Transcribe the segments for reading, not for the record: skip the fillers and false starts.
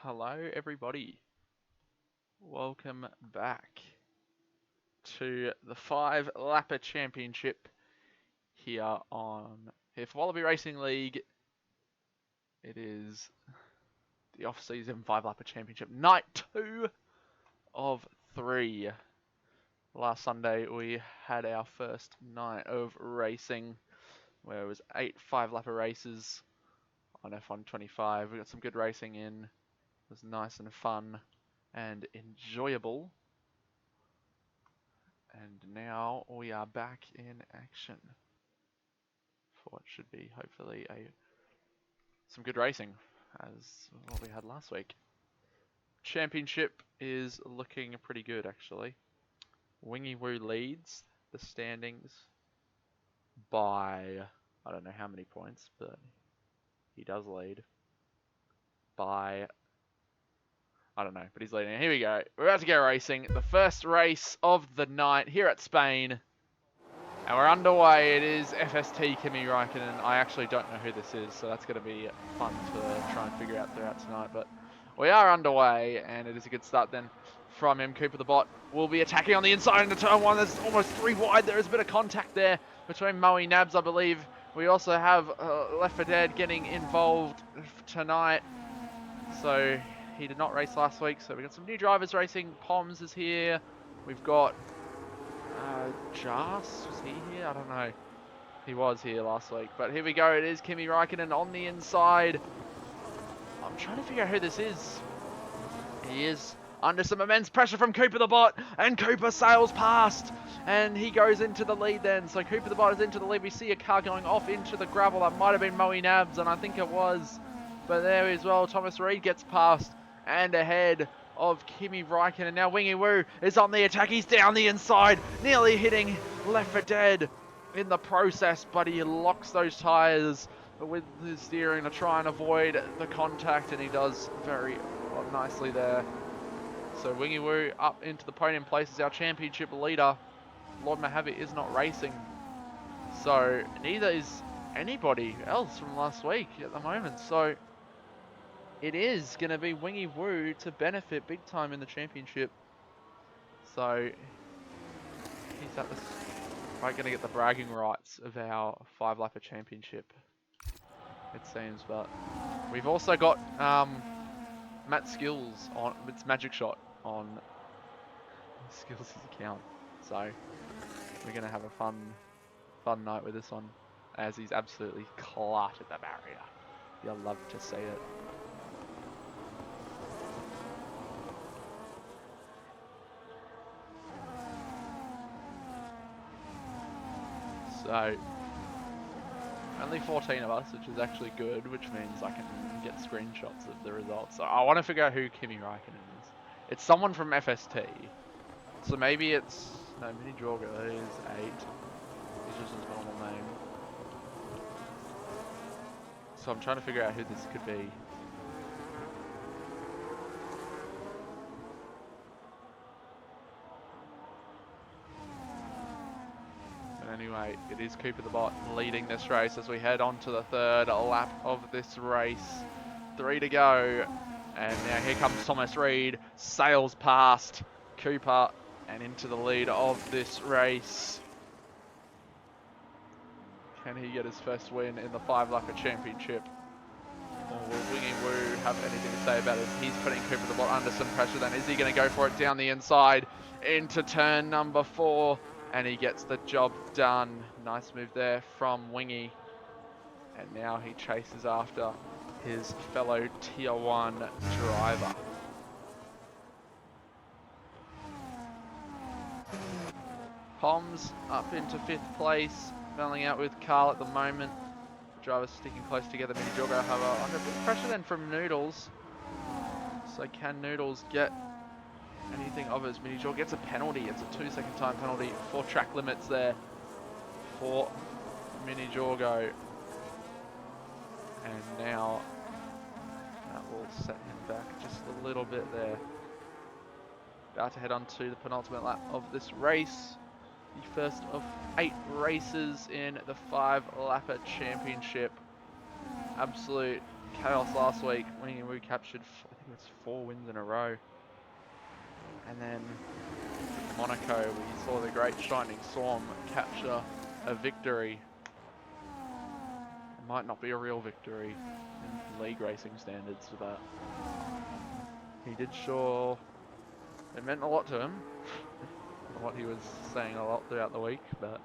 Hello everybody, welcome back to the 5-lapper championship here here for Wallaby Racing League. It is the off-season 5-lapper championship, night 2 of 3. Last Sunday we had our first night of racing where it was 8 5-lapper races on F125. We got some good racing in, it was nice and fun and enjoyable. And now we are back in action for what should be hopefully some good racing as what we had last week. Championship is looking pretty good actually. Wingy Woo leads the standings by I don't know how many points, but he does lead by I don't know, but he's leading. Here we go. We're about to go racing. The first race of the night here at Spain. And we're underway. It is FST Kimi Räikkönen. I actually don't know who this is, so that's going to be fun to try and figure out throughout tonight. But we are underway, and it is a good start then from him. Cooper the bot will be attacking on the inside into turn 1. There's almost 3 wide. There is a bit of contact there between Moe Nabs, I believe. We also have Left 4 Dead getting involved tonight. So he did not race last week, so we've got some new drivers racing. Poms is here. We've got Jas, was he here? I don't know. He was here last week. But here we go. It is Kimi Räikkönen on the inside. I'm trying to figure out who this is. He is under some immense pressure from Cooper the bot. And Cooper sails past. And he goes into the lead then. So Cooper the bot is into the lead. We see a car going off into the gravel. That might have been Moe Nabs, and I think it was. But there as well, Thomas Reed gets past and ahead of Kimi Räikkönen. Now Wingy Woo is on the attack. He's down the inside, nearly hitting Left 4 Dead in the process, but he locks those tyres with his steering to try and avoid the contact, and he does very nicely there. So Wingy Woo up into the podium place as our championship leader. Lord Mojave is not racing, so neither is anybody else from last week at the moment. So it is going to be Wingy Woo to benefit big time in the championship. So he's at going to get the bragging rights of our 5-lapper championship, it seems. But we've also got Matt Skills on its Magic Shot on Skills' account. So we're going to have a fun night with this one, as he's absolutely cluttered the barrier. You'll love to see it. So, only 14 of us, which is actually good, which means I can get screenshots of the results. So I want to figure out who Kimi Räikkönen is. It's someone from FST. So maybe it's... No, Mini Jorga is 8. He's just his normal name. So I'm trying to figure out who this could be. Anyway, it is Cooper the bot leading this race as we head on to the 3rd lap of this race. 3 to go. And now here comes Thomas Reed. Sails past Cooper and into the lead of this race. Can he get his first win in the 5-lapper championship? Or will Wingy Woo have anything to say about it? He's putting Cooper the bot under some pressure then. Is he going to go for it down the inside into turn number 4? And he gets the job done. Nice move there from Wingy. And now he chases after his fellow Tier 1 driver. Poms up into 5th place, battling out with Carl at the moment. Drivers sticking close together. Mini Jorgo, however, under a bit of pressure then from Noodles. So can Noodles get anything of his? Mini Jorgo gets a penalty. It's a 2-second time penalty for track limits there for Mini Jorgo. And now that will set him back just a little bit there. About to head on to the penultimate lap of this race. The first of 8 races in the 5-lapper championship. Absolute chaos last week when we captured, I think it was 4 wins in a row. And then Monaco, we saw the great Shining Storm capture a victory. It might not be a real victory in league racing standards, but he did sure, it meant a lot to him. What he was saying a lot throughout the week, but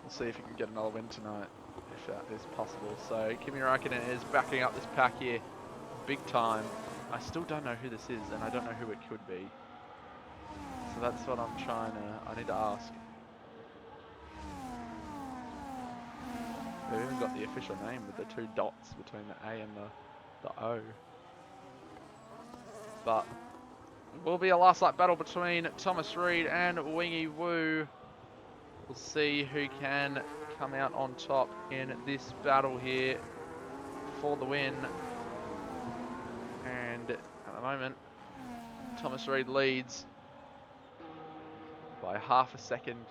we'll see if he can get another win tonight, if that is possible. So Kimi Räikkönen is backing up this pack here, big time. I still don't know who this is, and I don't know who it could be. So that's what I'm I need to ask. They've even got the official name with the 2 dots between the A and the O. But it will be a last lap battle between Thomas Reed and Wingy Woo. We'll see who can come out on top in this battle here for the win. And at the moment, Thomas Reed leads by half a second.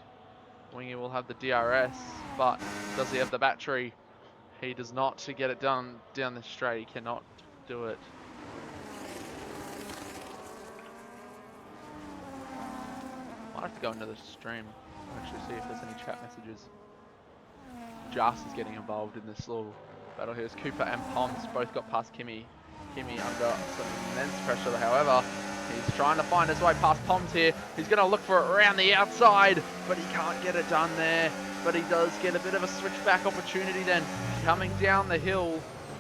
Wingy will have the DRS, but does he have the battery? He does not to get it done down the straight. He cannot do it. Might have to go into the stream, actually see if there's any chat messages. Jas is getting involved in this little battle here. Cooper and Poms both got past Kimi. Kimi under some immense pressure, however, he's trying to find his way past Poms here. He's going to look for it around the outside, but he can't get it done there. But he does get a bit of a switchback opportunity then, coming down the hill,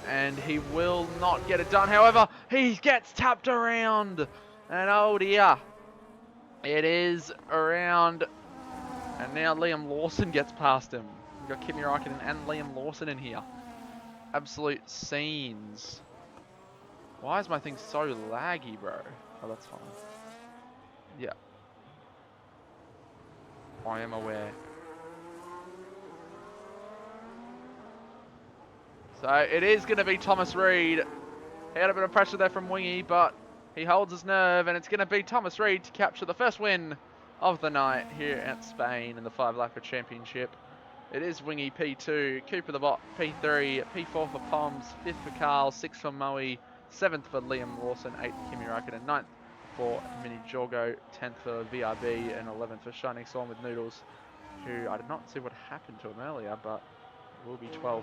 and he will not get it done. However, he gets tapped around, and oh dear, it is around, and now Liam Lawson gets past him. We've got Kimi Räikkönen and Liam Lawson in here. Absolute scenes. Why is my thing so laggy, bro? Oh, that's fine. Yeah. I am aware. So it is going to be Thomas Reed. He had a bit of pressure there from Wingy, but he holds his nerve, and it's going to be Thomas Reed to capture the first win of the night here at Spain in the 5-lap championship. It is Wingy P2, Cooper the Bot P3, P4 for Poms, 5th for Carl, 6th for Moe, 7th for Liam Lawson, 8th for Kimi Räikkönen, 9th for Mini Jorgo, 10th for VRB, and 11th for Shining Storm with Noodles, who I did not see what happened to him earlier, but will be 12th.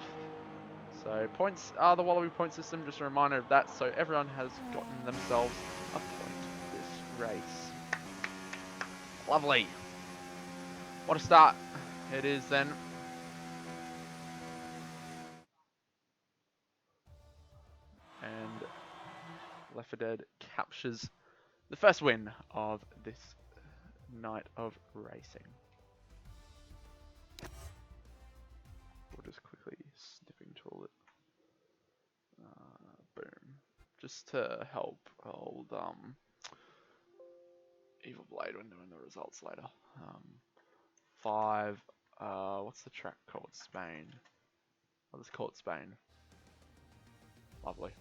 So points are the Wallaby point system, just a reminder of that, so everyone has gotten themselves a point this race. Lovely. What a start it is then. And Left 4 Dead captures the first win of this night of racing. We'll just quickly snipping tool it. Boom. Just to help old Evil Blade when doing the results later. 5. What's the track called? Spain. I'll just call it Spain. Lovely.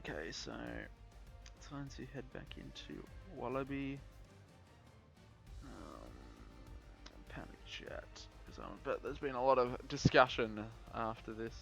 Okay, so time to head back into Wallaby. Panic chat, because I bet there's been a lot of discussion after this.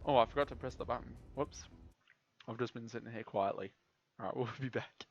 Oh, I forgot to press the button. Whoops. I've just been sitting here quietly. All right, we'll be back.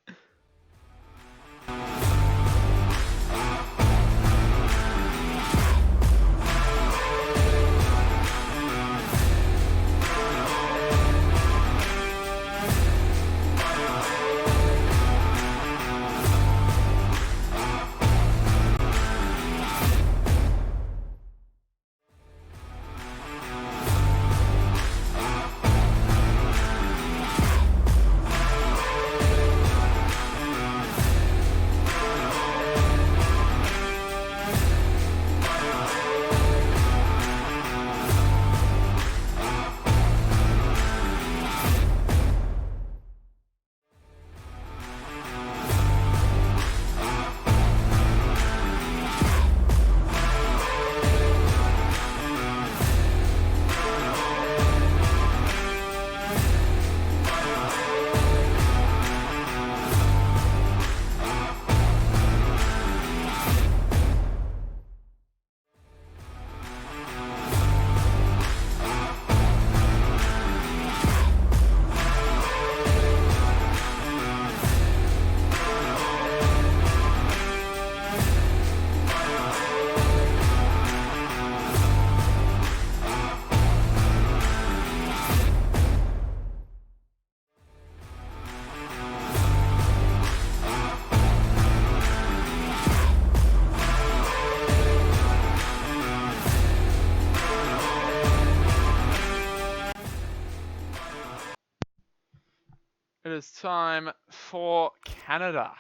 It is time for Canada.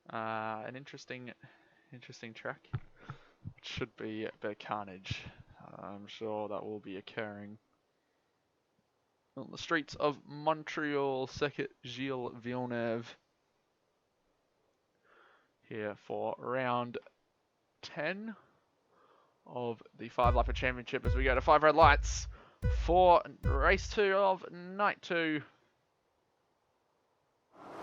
An interesting track. It should be a bit of carnage. I'm sure that will be occurring on the streets of Montreal. Circuit Gilles Villeneuve here for round 10 of the 5-lapper championship as we go to 5 red lights for race 2 of night 2.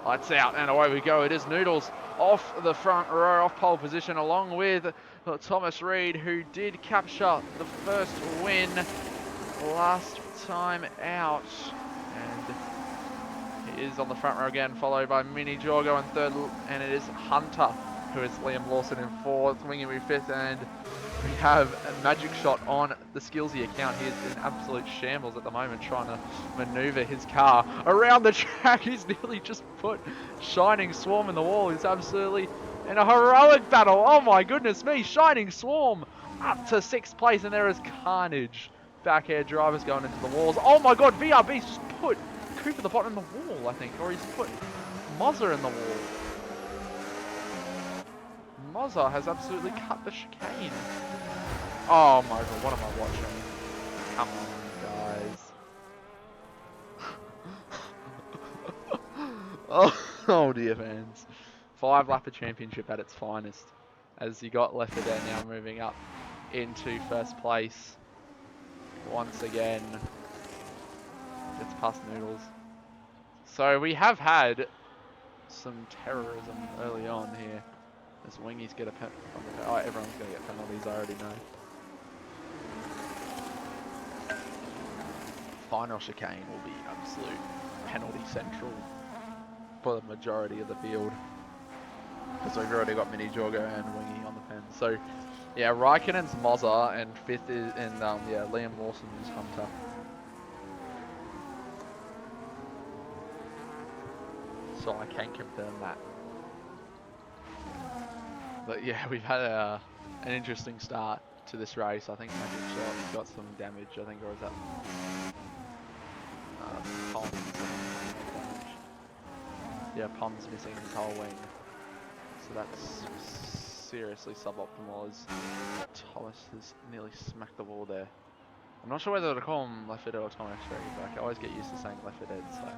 Lights out and away we go. It is Noodles off the front row, off pole position, along with Thomas Reid, who did capture the first win last time out. And he is on the front row again, followed by Mini Jorgo in third, and it is Hunter, who is Liam Lawson in fourth, Winging in fifth, and we have a magic shot on the Skillsy account. He is in absolute shambles at the moment, trying to maneuver his car around the track. He's nearly just put Shining Swarm in the wall. He's absolutely in a heroic battle. Oh my goodness me, Shining Swarm up to 6th place, and there is carnage. Back air drivers going into the walls. Oh my god, VRB's just put Cooper the bottom in the wall, I think, or he's put Mozza in the wall. Mozza has absolutely cut the chicane. Oh my god, what am I watching? Come on, guys. Oh dear, fans. 5-lapper championship at its finest. As you got Lefferdet now moving up into first place. Once again, gets past Noodles. So we have had some terrorism early on here. As Wingies get a pen. Oh, everyone's going to get penalties, I already know. Final chicane will be absolute penalty central for the majority of the field. Because we've already got Mini Jorgo and Wingy on the pen. So, yeah, Raikkonen's Mozza and 5th is, and yeah, Liam Lawson is Hunter. So I can confirm that. But yeah, we've had an interesting start to this race. I think Magic Shot got some damage, I think, or is that Pom's damage? Yeah, Pom's missing his whole wing. So that's seriously suboptimal as Thomas has nearly smacked the wall there. I'm not sure whether to call him Lefferdet or Thomas Reid, but I always get used to saying Lefferdet, so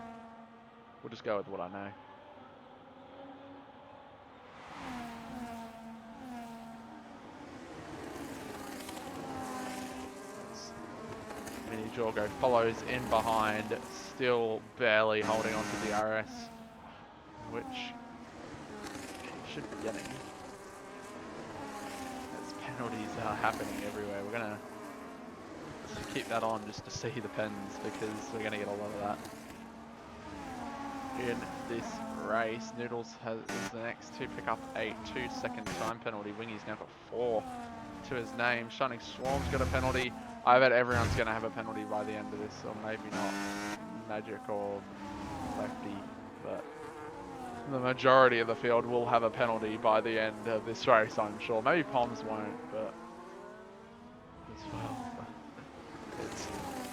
we'll just go with what I know. Mini Jorgo follows in behind, still barely holding on to the RS, which he should be getting. As penalties are happening everywhere. We're going to keep that on just to see the pens, because we're going to get a lot of that. in this race. Noodles is the next to pick up a 2-second time penalty. Wingy's now got 4 to his name. Shining Swarm's got a penalty. I bet everyone's going to have a penalty by the end of this, or maybe not Magic or Lefty, but the majority of the field will have a penalty by the end of this race, I'm sure. Maybe Poms won't, but as well. It's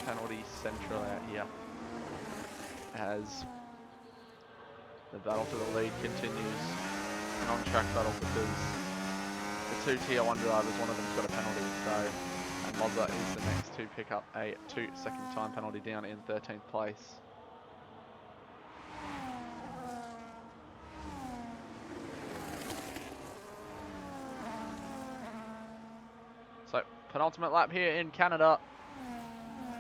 penalty central out here as the battle for the lead continues. An on-track battle because the 2 tier 1 drivers, one of them's got a penalty, so, and Mozza is the next to pick up a 2-second time penalty down in 13th place. So, penultimate lap here in Canada,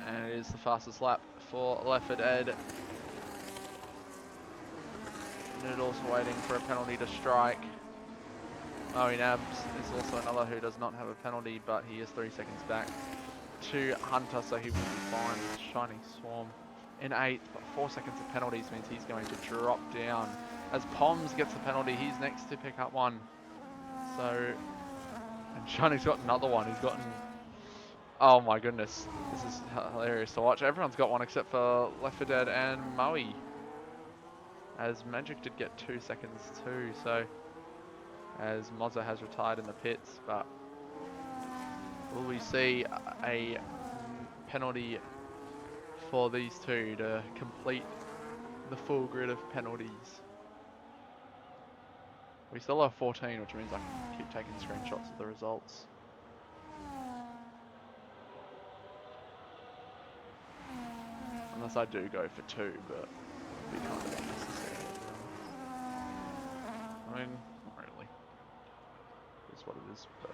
and it is the fastest lap for Lefford Ed. Noodles waiting for a penalty to strike. Nabs is also another who does not have a penalty, but he is 3 seconds back to Hunter, so he will be fine. Shining Swarm in 8th, but 4 seconds of penalties means he's going to drop down. As Poms gets the penalty, he's next to pick up one. So, and Shining's got another one. He's gotten, oh my goodness, this is hilarious to watch. Everyone's got one except for Lefford Ed and Maui, as Magic did get 2 seconds too, so as Mozza has retired in the pits, but will we see a penalty for these two to complete the full grid of penalties? We still have 14, which means I can keep taking screenshots of the results. Unless I do go for 2, but it'd be kind of unnecessary. I mean, not really. It's what it is, but...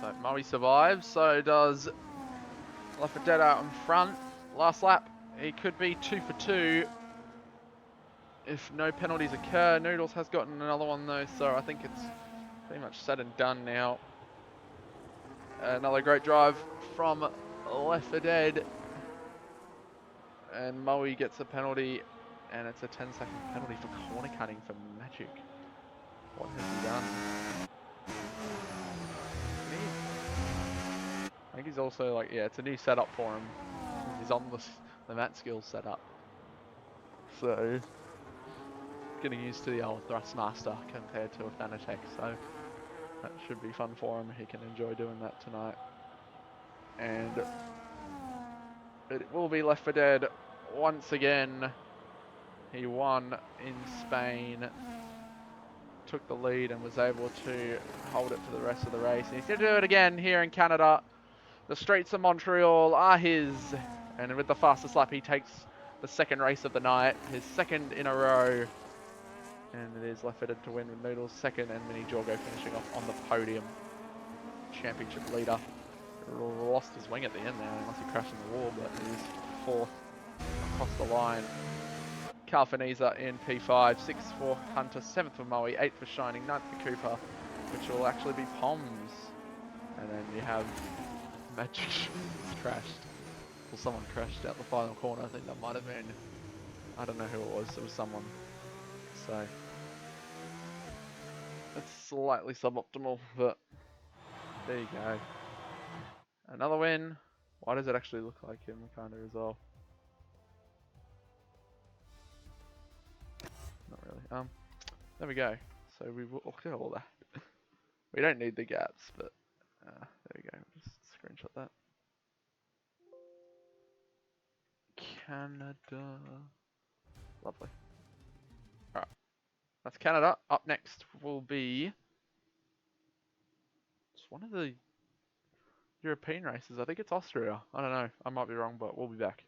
So Maui survives, so does Lefford Ed out in front. Last lap, he could be 2 for 2 if no penalties occur. Noodles has gotten another one though, so I think it's pretty much said and done now. Another great drive from Lefford Ed. And Maui gets a penalty, and it's a 10-second penalty for corner cutting for Magic. What has he done? I think he's also like, yeah, it's a new setup for him. He's on the mat skills setup. So, getting used to the old Thrustmaster compared to a Fanatec, so that should be fun for him. He can enjoy doing that tonight. And it will be Lefford Ed once again. He won in Spain, took the lead and was able to hold it for the rest of the race. And he's going to do it again here in Canada. The streets of Montreal are his. And with the fastest lap, he takes the second race of the night, his second in a row. And it is Lefford Ed to win with Noodles second and Mini Jorgo finishing off on the podium. Championship leader. Lost his wing at the end there, unless he crashed in the wall, but he is 4th across the line. Calfanesa in P5, 6th for Hunter, 7th for Maui, 8th for Shining, 9th for Cooper, which will actually be Poms. And then you have Magic crashed. Well, someone crashed out the final corner. I think that might have been, I don't know who it was. It was someone. So it's slightly suboptimal, but there you go. Another win. Why does it actually look like him kind of as well? Not really. There we go. So we will look at all that. We don't need the gaps, but there we go. Just screenshot that. Canada. Lovely. Alright. That's Canada. Up next will be... It's one of the European races. I think it's Austria. I don't know. I might be wrong, but we'll be back.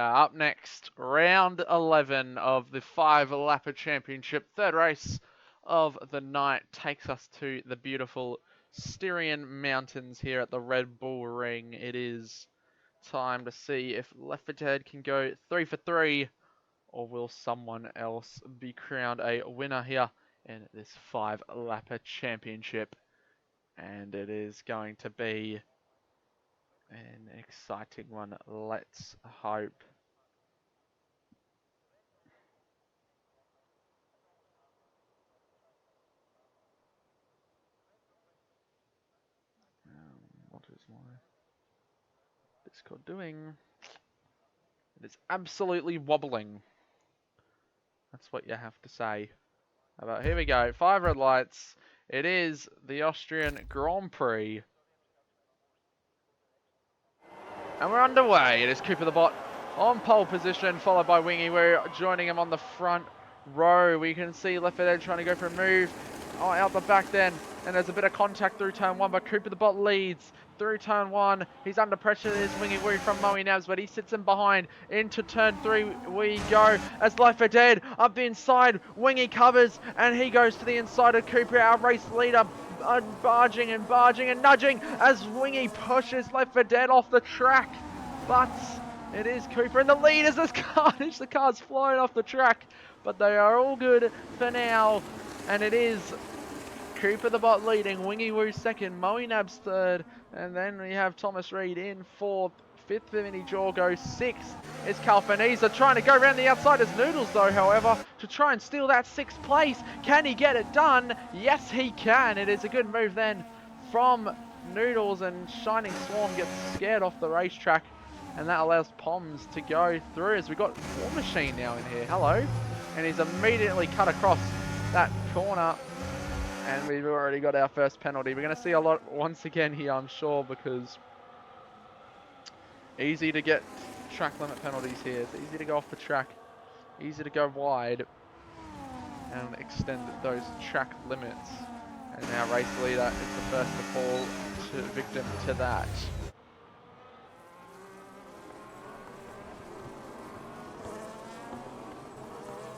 Up next, round 11 of the 5-lapper championship. Third race of the night takes us to the beautiful Styrian Mountains here at the Red Bull Ring. It is time to see if Left 4 Dead can go 3 for 3, or will someone else be crowned a winner here in this 5-lapper championship. And it is going to be an exciting one. Let's hope. What is my Discord doing? It is absolutely wobbling. That's what you have to say. But here we go. 5 red lights. It is the Austrian Grand Prix. And we're underway. It is Cooper the Bot on pole position, followed by Wingy Woo joining him on the front row. We can see Left 4 Dead trying to go for a move. Oh, out the back then. And there's a bit of contact through turn 1, but Cooper the Bot leads through turn 1. He's under pressure. There's Wingy Woo from Moe Nabs, but he sits in behind. Into turn 3 we go as Left 4 Dead up the inside. Wingy covers, and he goes to the inside of Cooper, our race leader. Barging and nudging as Wingy pushes Left 4 Dead off the track. But it is Cooper in the lead as this carnage. The car's flying off the track, but they are all good for now. And it is Cooper the Bot leading, Wingy Woo second, Moe Nabs third, and then we have Thomas Reed in fourth. Fifth, Vinny Jorgo. Sixth is Calfanese trying to go around the outside as Noodles, though, however, to try and steal that 6th place. Can he get it done? Yes, he can. It is a good move then from Noodles, and Shining Swarm gets scared off the racetrack, and that allows Poms to go through as we've got War Machine now in here. Hello. And he's immediately cut across that corner, and we've already got our first penalty. We're going to see a lot once again here, I'm sure, because easy to get track limit penalties here. It's easy to go off the track, easy to go wide and extend those track limits. And our race leader is the first to fall victim to that.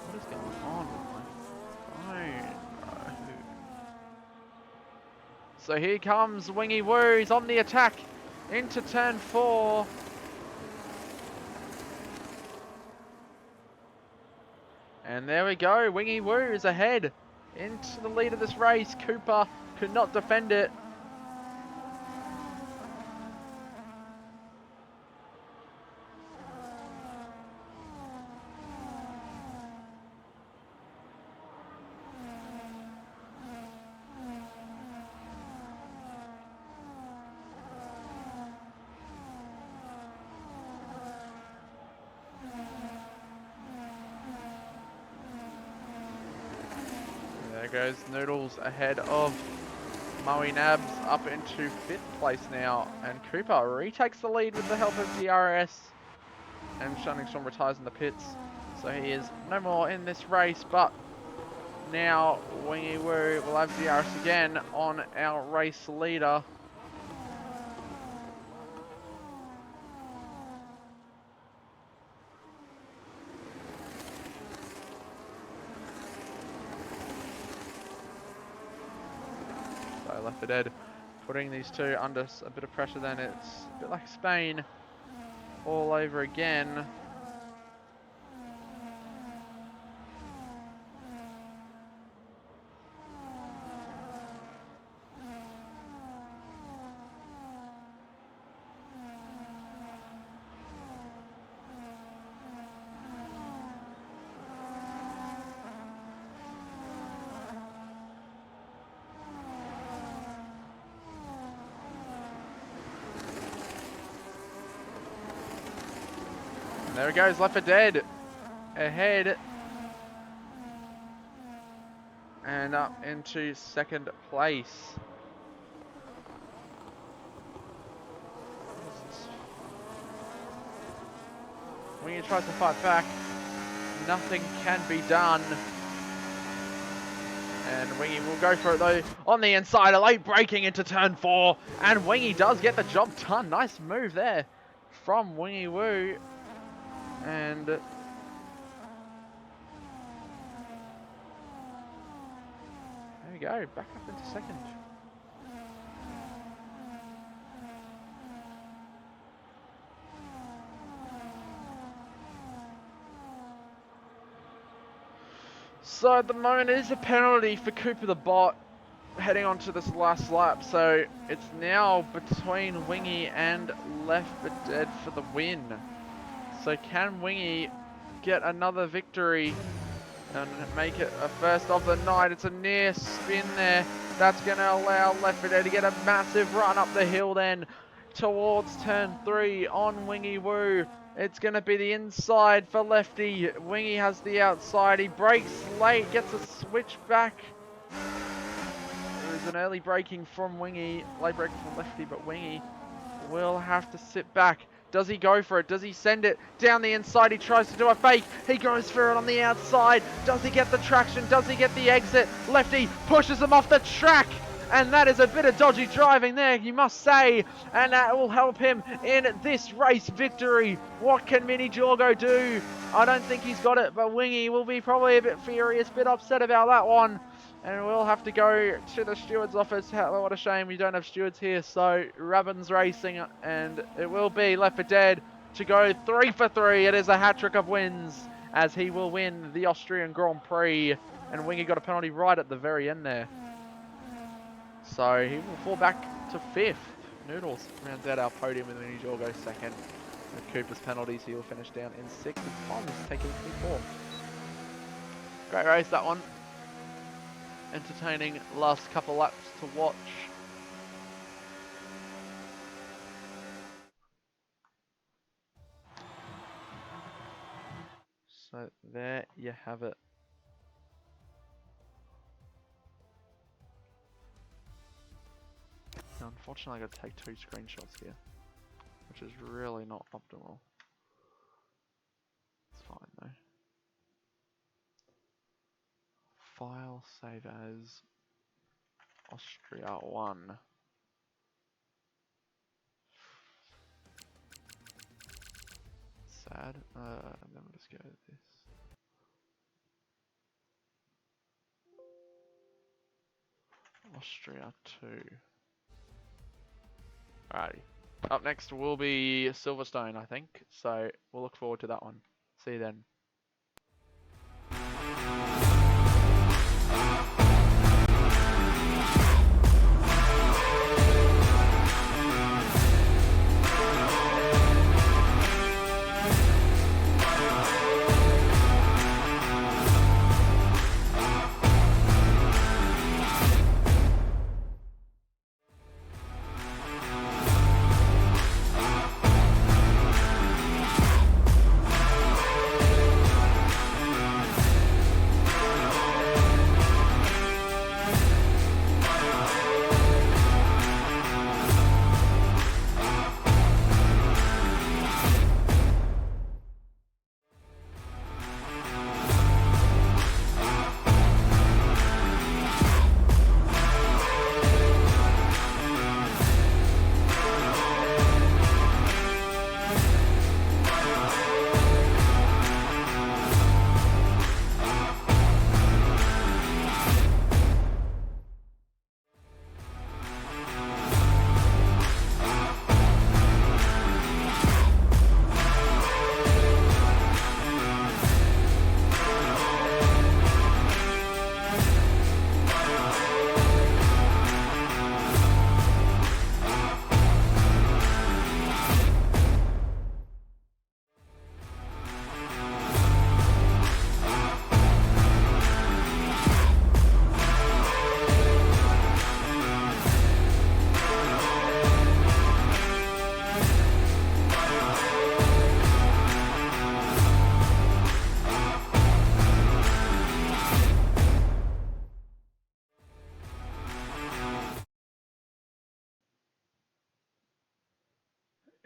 What is going on with my phone? So here comes Wingy Woo. He's on the attack into turn 4. And there we go, Wingy Woo is ahead into the lead of this race. Cooper could not defend it. There goes Noodles ahead of Moe Nabs up into 5th place now, and Cooper retakes the lead with the help of DRS, and Shining Storm retires in the pits, so he is no more in this race. But now Wingy Woo will have DRS again on our race leader. Left 4 Dead putting these two under a bit of pressure. Then it's a bit like Spain all over again. There it goes, Left 4 Dead ahead and up into 2nd place. Wingy tries to fight back, nothing can be done. And Wingy will go for it though on the inside, a late braking into turn 4, and Wingy does get the job done. Nice move there from Wingy Woo. And there we go, back up into second. So at the moment it is a penalty for Cooper the Bot heading on to this last lap. So it's now between Wingy and Left for Dead for the win. So can Wingy get another victory and make it a first of the night? It's a near spin there. That's going to allow Left 4 Dead to get a massive run up the hill then towards turn 3 on Wingy Woo. It's going to be the inside for Lefty. Wingy has the outside. He brakes late, gets a switch back. There was an early braking from Wingy, late braking from Lefty, but Wingy will have to sit back. Does he go for it? Does he send it down the inside? He tries to do a fake. He goes for it on the outside. Does he get the traction? Does he get the exit? Lefty pushes him off the track. And that is a bit of dodgy driving there, you must say. And that will help him in this race victory. What can Mini Jorgo do? I don't think he's got it, but Wingy will be probably a bit furious, a bit upset about that one. And we'll have to go to the steward's office. What a shame we don't have stewards here. So Rabbins Racing, and it will be Left 4 Dead to go 3 for 3. It is a hat-trick of wins as he will win the Austrian Grand Prix. And Wingy got a penalty right at the very end there. So he will fall back to 5th. Noodles rounds out our podium with Mini Jorgo second. With Cooper's penalties, he will finish down in 6th. And Tom's taking 4th. Great race, that one. Entertaining last couple laps to watch. So there you have it. Now, unfortunately, I got to take 2 screenshots here, which is really not optimal. It's fine though. File save as Austria 1. Sad. Then we'll just go to this. Austria 2. Alrighty. Up next will be Silverstone, I think. So we'll look forward to that one. See you then.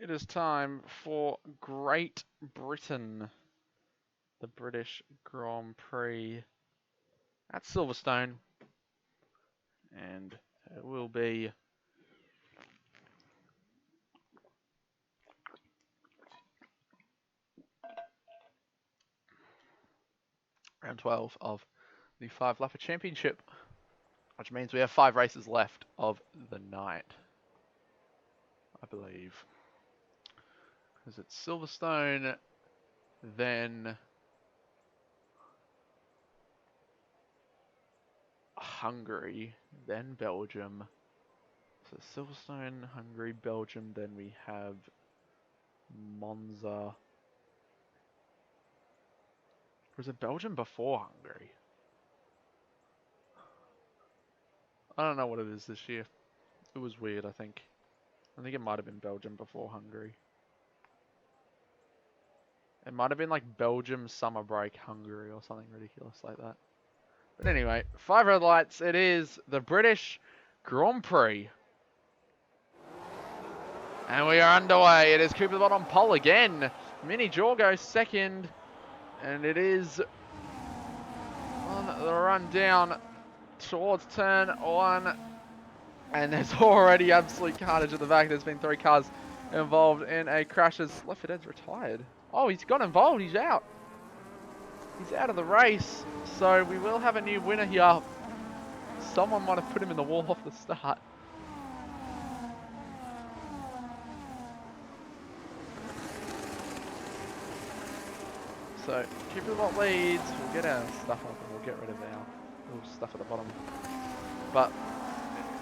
It is time for Great Britain, the British Grand Prix at Silverstone, and it will be Round 12 of the 5-lapper championship, which means we have 5 races left of the night, I believe. Because it's Silverstone, then Hungary, then Belgium. So Silverstone, Hungary, Belgium, then we have Monza. Was it Belgium before Hungary? I don't know what it is this year. It was weird, I think. I think it might have been Belgium before Hungary. It might have been like Belgium summer break Hungary or something ridiculous like that. But anyway, 5 red lights. It is the British Grand Prix. And we are underway. It is Cooper the Bot on pole again. Mini Jorgo second. And it is on the run down towards turn 1. And there's already absolute carnage at the back. There's been 3 cars involved in a crash as Leffert's retired. Oh, he's got involved. He's out. He's out of the race. So we will have a new winner here. Someone might have put him in the wall off the start. So, Cooper the Bot leads. We'll get our stuff up and we'll get rid of our little stuff at the bottom. But,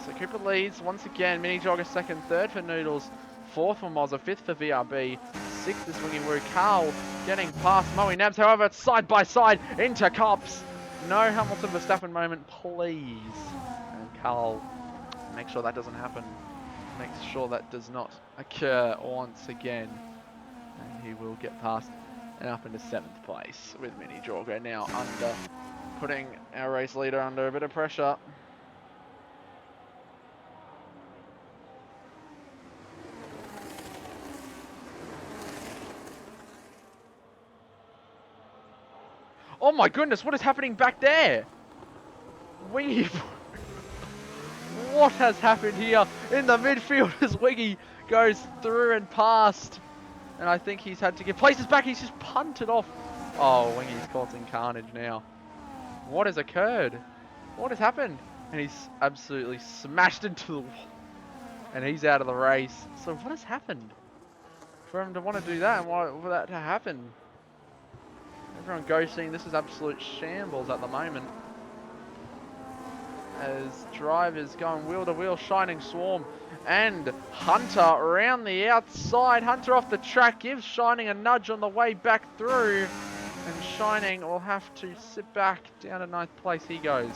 so Cooper leads once again. Mini Jogger second, third for Noodles, fourth for Mozza, fifth for VRB, sixth is Wingy Woo. Carl getting past Moe Nabs. However, it's side by side into Cops. No Hamilton Verstappen moment, please. And Carl, make sure that doesn't happen. Make sure that does not occur once again. And he will get past and up into 7th place with Mini Jorgo now under, putting our race leader under a bit of pressure. Oh my goodness, what is happening back there? Wingy, what has happened here in the midfield as Wingy goes through and past? And I think he's had to give places back. He's just punted off. Oh, Wingy's causing carnage now. What has occurred? What has happened? And he's absolutely smashed into the wall. And he's out of the race. So what has happened? For him to want to do that and for that to happen? Everyone ghosting. This is absolute shambles at the moment. As drivers going wheel to wheel, Shining Swarm and Hunter around the outside. Hunter off the track gives Shining a nudge on the way back through. And Shining will have to sit back down to 9th place. He goes.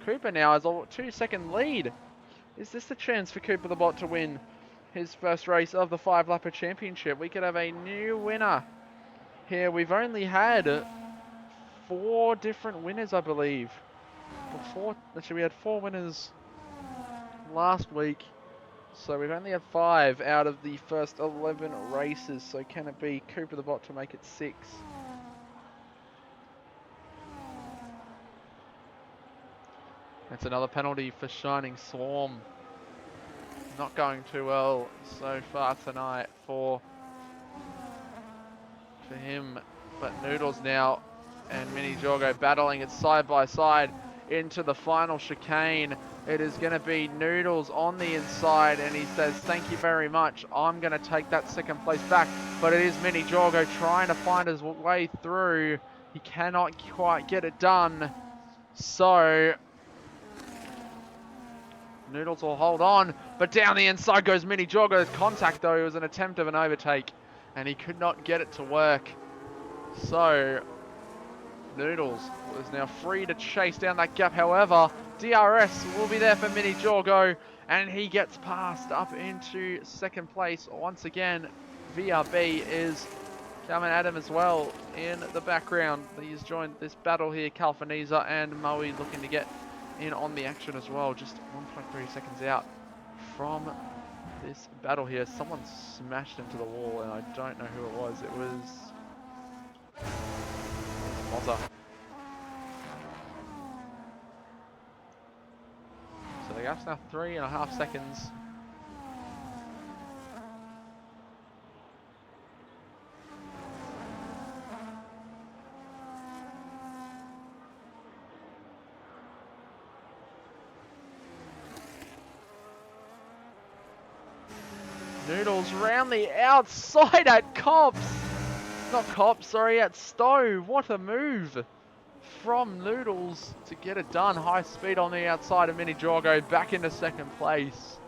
Cooper now has a 2-second lead. Is this the chance for Cooper the Bot to win his first race of the 5-lapper championship? We could have a new winner here. We've only had 4 different winners, I believe. Actually, we had 4 winners last week. So we've only had 5 out of the first 11 races. So can it be Cooper the Bot to make it 6? That's another penalty for Shining Swarm. Not going too well so far tonight for him. But Noodles now and Mini Jorgo battling it side by side into the final chicane. It is going to be Noodles on the inside, and he says, thank you very much. I'm going to take that 2nd place back. But it is Mini Jorgo trying to find his way through. He cannot quite get it done. So Noodles will hold on, but down the inside goes Mini Jorgo's contact though. It was an attempt of an overtake, and he could not get it to work. So Noodles is now free to chase down that gap. However, DRS will be there for Mini Jorgo, and he gets passed up into 2nd place. Once again, VRB is coming at him as well in the background. He's joined this battle here. Kalfaniza and Moe looking to get in on the action as well. Just 1.3 seconds out from this battle here. Someone smashed into the wall, and I don't know who it was. It was Mozza. So the gap's now 3.5 seconds. Noodles round the outside at Cops. Not Cops, sorry, at Stowe. What a move from Noodles to get it done. High speed on the outside of Mini Jorgo, back into second place.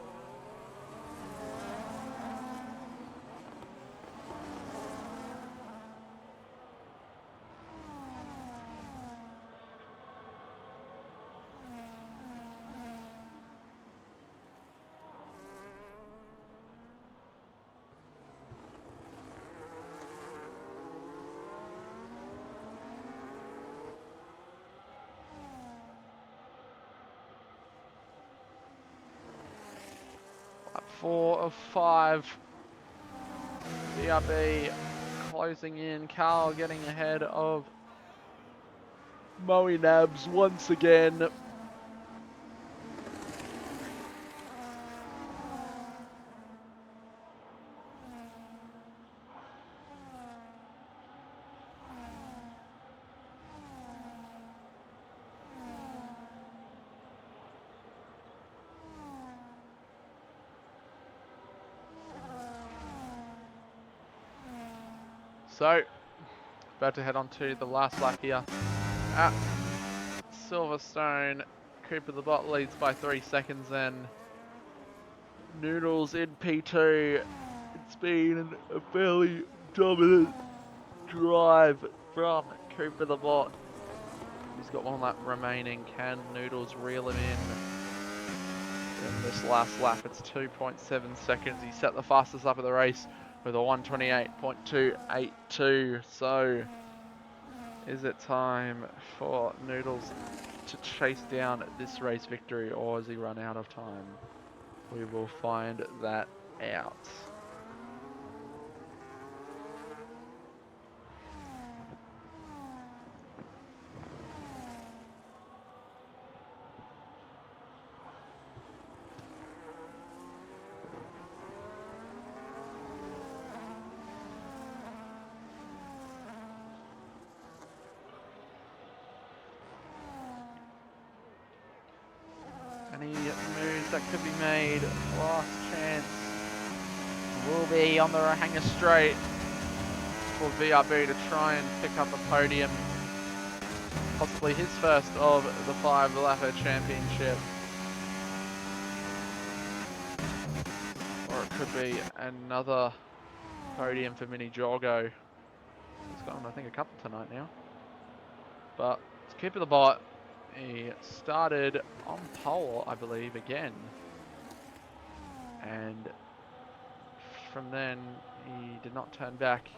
Lap 4 of 5. BRB closing in. Carl getting ahead of Moe Nabs once again. So, about to head on to the last lap here at Silverstone. Cooper the Bot leads by 3 seconds then. Noodles in P2. It's been a fairly dominant drive from Cooper the Bot. He's got one lap remaining. Can Noodles reel him in this last lap? It's 2.7 seconds. He set the fastest lap of the race with a 1:28.282. So, is it time for Noodles to chase down this race victory, or has he run out of time? We will find that out. Any moves that could be made? Last chance will be on the hanger straight for VRB to try and pick up a podium. Possibly his first of the 5-lapper championship. Or it could be another podium for Mini Jorgo. He's gotten, I think, a couple tonight now. But let's keep it the Bot. He started on pole, I believe, again. And from then, he did not turn back.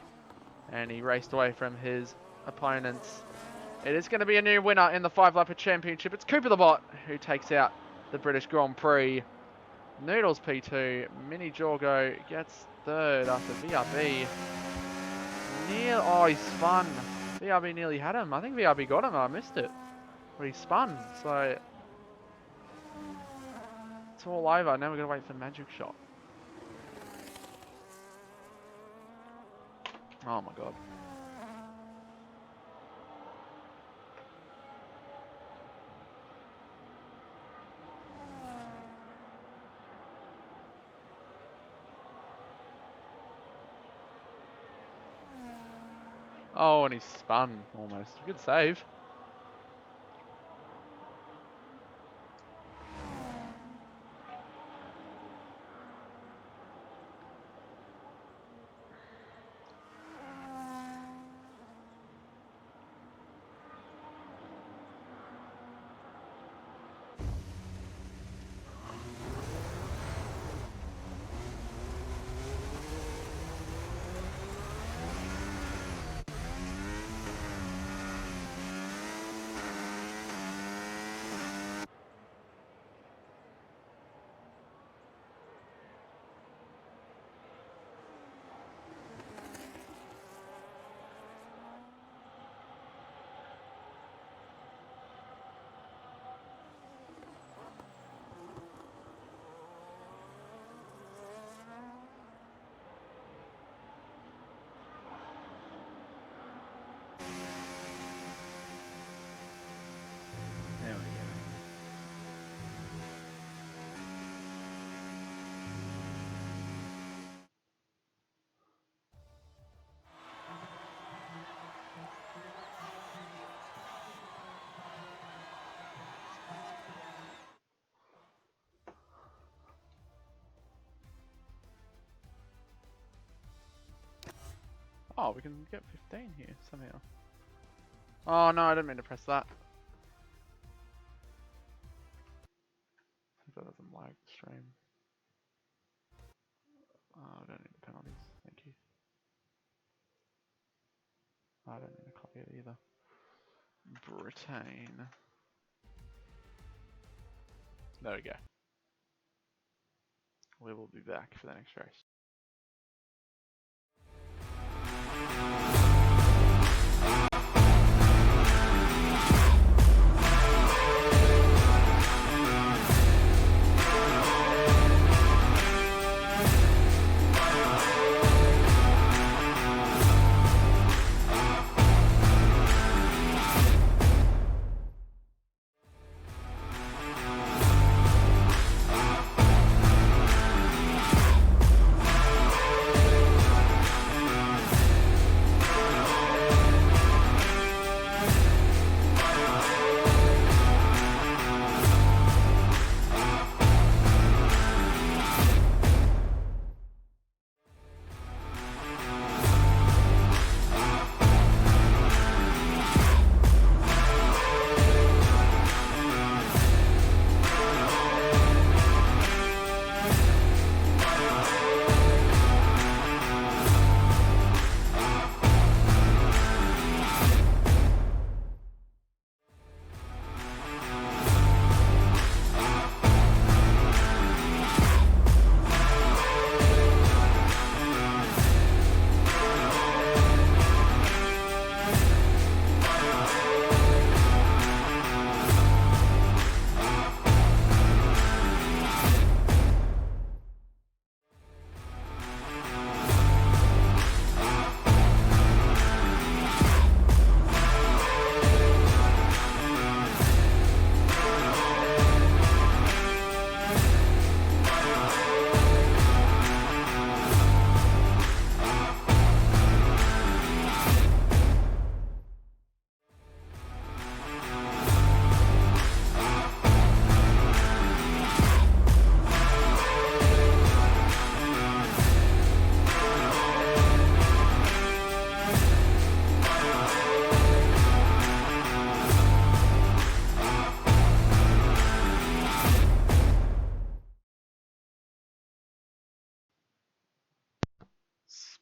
And he raced away from his opponents. It is going to be a new winner in the 5-lapper championship. It's Cooper the Bot who takes out the British Grand Prix. Noodles P2. Mini Jorgo gets third after VRB. Oh, he spun. VRB nearly had him. I think VRB got him. I missed it. But he spun, so it's all over. Now we've got to wait for the magic shot. Oh my god. Oh, and he spun almost. Good save. Oh, we can get 15 here somehow. Oh no, I didn't mean to press that. That doesn't lag the stream. Oh, I don't need the penalties. Thank you. I don't need a copy of it either. Britain. There we go. We will be back for the next race.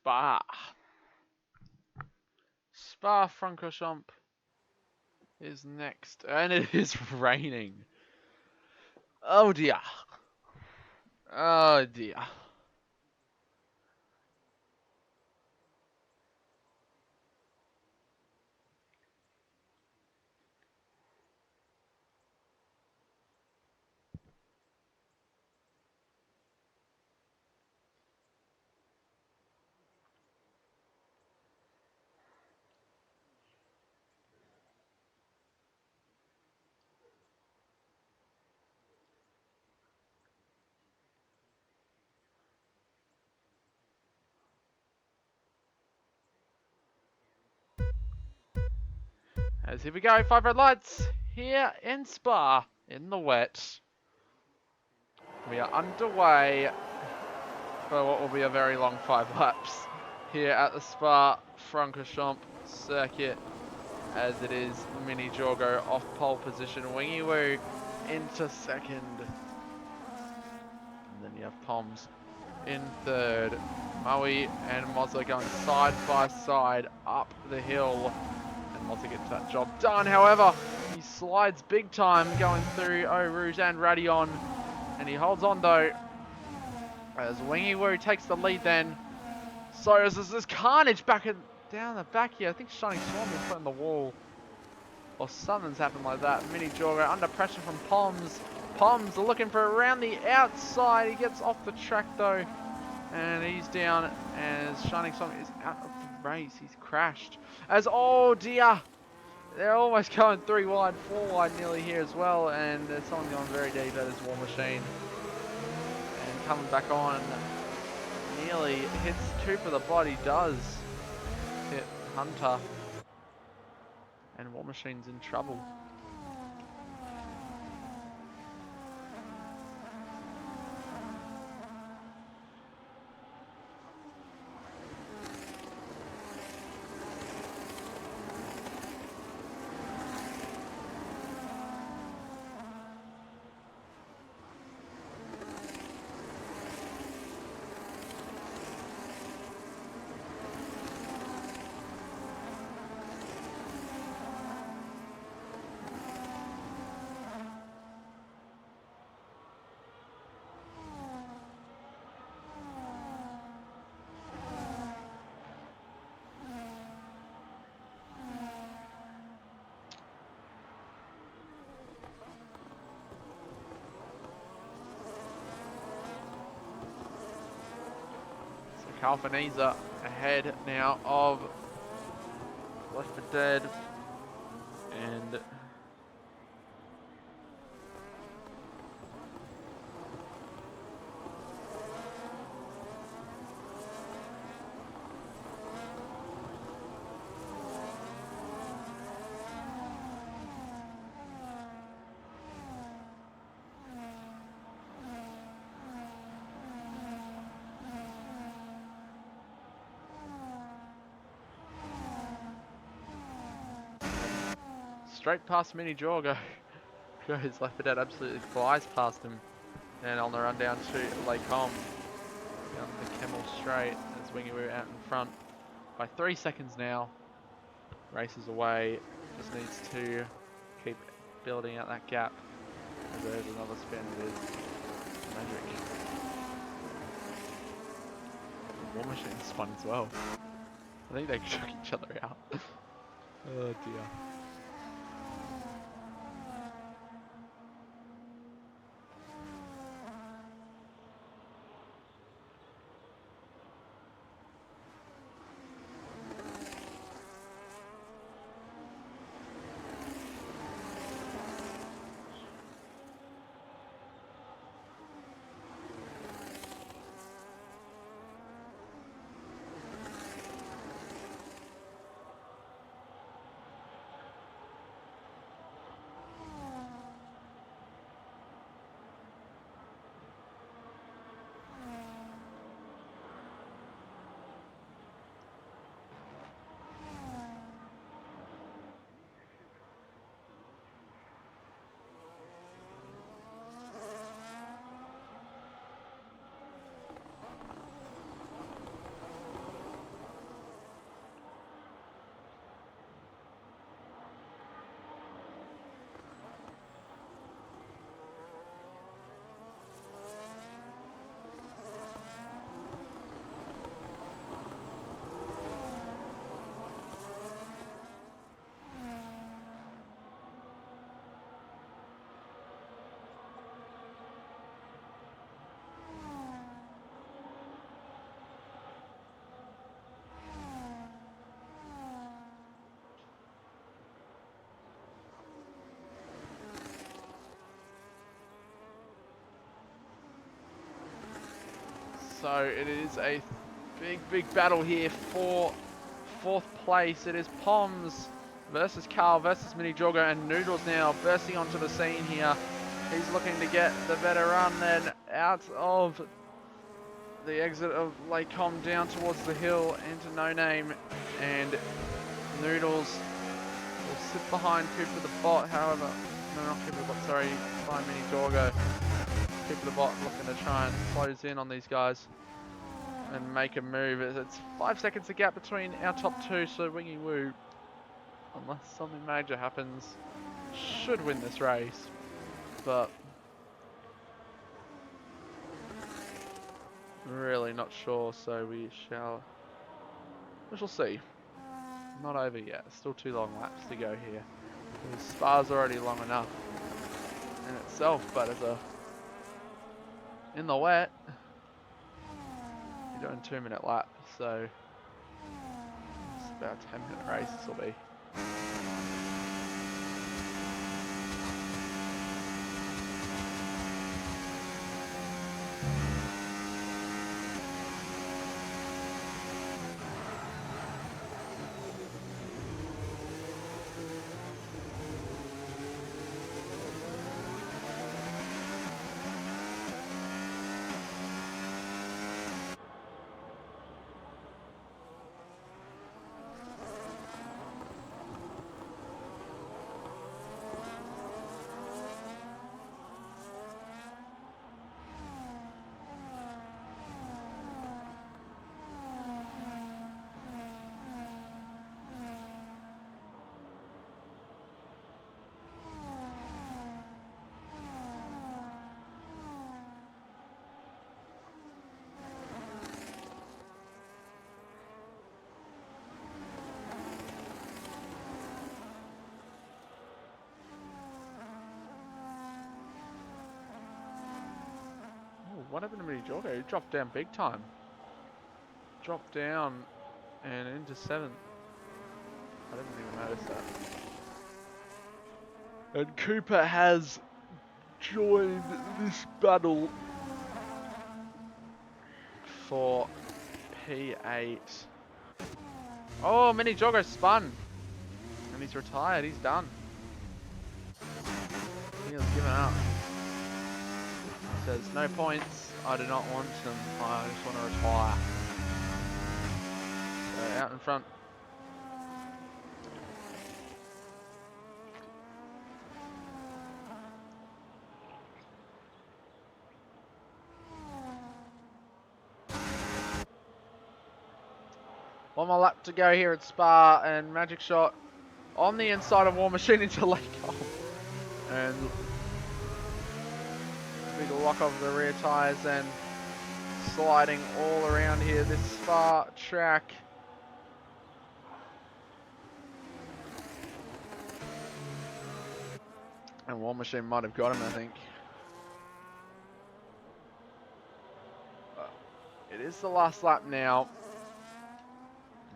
Spa. Spa-Francorchamps is next, and it is raining. Oh dear. Oh dear. As here we go, 5 red lights here in Spa in the wet. We are underway for what will be a very long 5 laps here at the Spa-Francorchamps circuit, as it is Mini Jorgo off pole position, Wingy Woo into second, and then you have Poms in third. Maui and Mozza going side by side up the hill, and Mozza gets that job done. However, he slides big time going through Eau Rouge and Radion, and he holds on though as Wingy Woo takes the lead then. So there's this carnage down the back here. I think Shining Storm is put in the wall, or something's happened like that. Mini Jorgo under pressure from Poms. Poms looking for around the outside. He gets off the track though, and he's down as Shining Storm is out of the race. He's crashed. As, oh dear, they're almost going 3 wide, 4 wide nearly here as well, and there's someone going very deep. That is War Machine. And coming back on, nearly hits Cooper. The body does hit Hunter, and War Machine's in trouble. Calviniza ahead now of Left 4 Dead. And straight past Mini Jorgo. Goes Left 4 Dead, absolutely flies past him. And on the run down to Lacombe. Down the Camel straight as Wingy Woo out in front by 3 seconds now. Races away, just needs to keep building out that gap. And there's another spin with Magic. War Machine spun as well. I think they took each other out. Oh dear. So it is a big battle here for 4th place. It is Poms versus Carl versus Mini Jorgo, and Noodles now bursting onto the scene here. He's looking to get the better run then out of the exit of Lacombe down towards the hill into No Name, and Noodles will sit behind Cooper the Bot. However, no, not Cooper the Bot, sorry, behind Mini Jorgo. Cooper the Bot looking to try and close in on these guys and make a move. It's 5 seconds a gap between our top two, so Wingy Woo, unless something major happens, should win this race. But really not sure, so we shall see. Not over yet. Still 2 long laps to go here. The Spa's already long enough in itself, but as a in the wet, you're doing 2-minute lap, so it's about a 10-minute race this will be. What happened to Mini Jorgo? He dropped down big time. dropped down and into 7th. I didn't even notice that. And Cooper has joined this battle for P8. Oh, Mini Jogger spun. And he's retired. He's done. He has given up. He says, no points. I do not want them. I just want to retire. So out in front. One more lap to go here at Spa, and Magic Shot on the inside of War Machine into late hole. And big lock of the rear tyres and sliding all around here, this Spa track. And War Machine might have got him, I think. But it is the last lap now.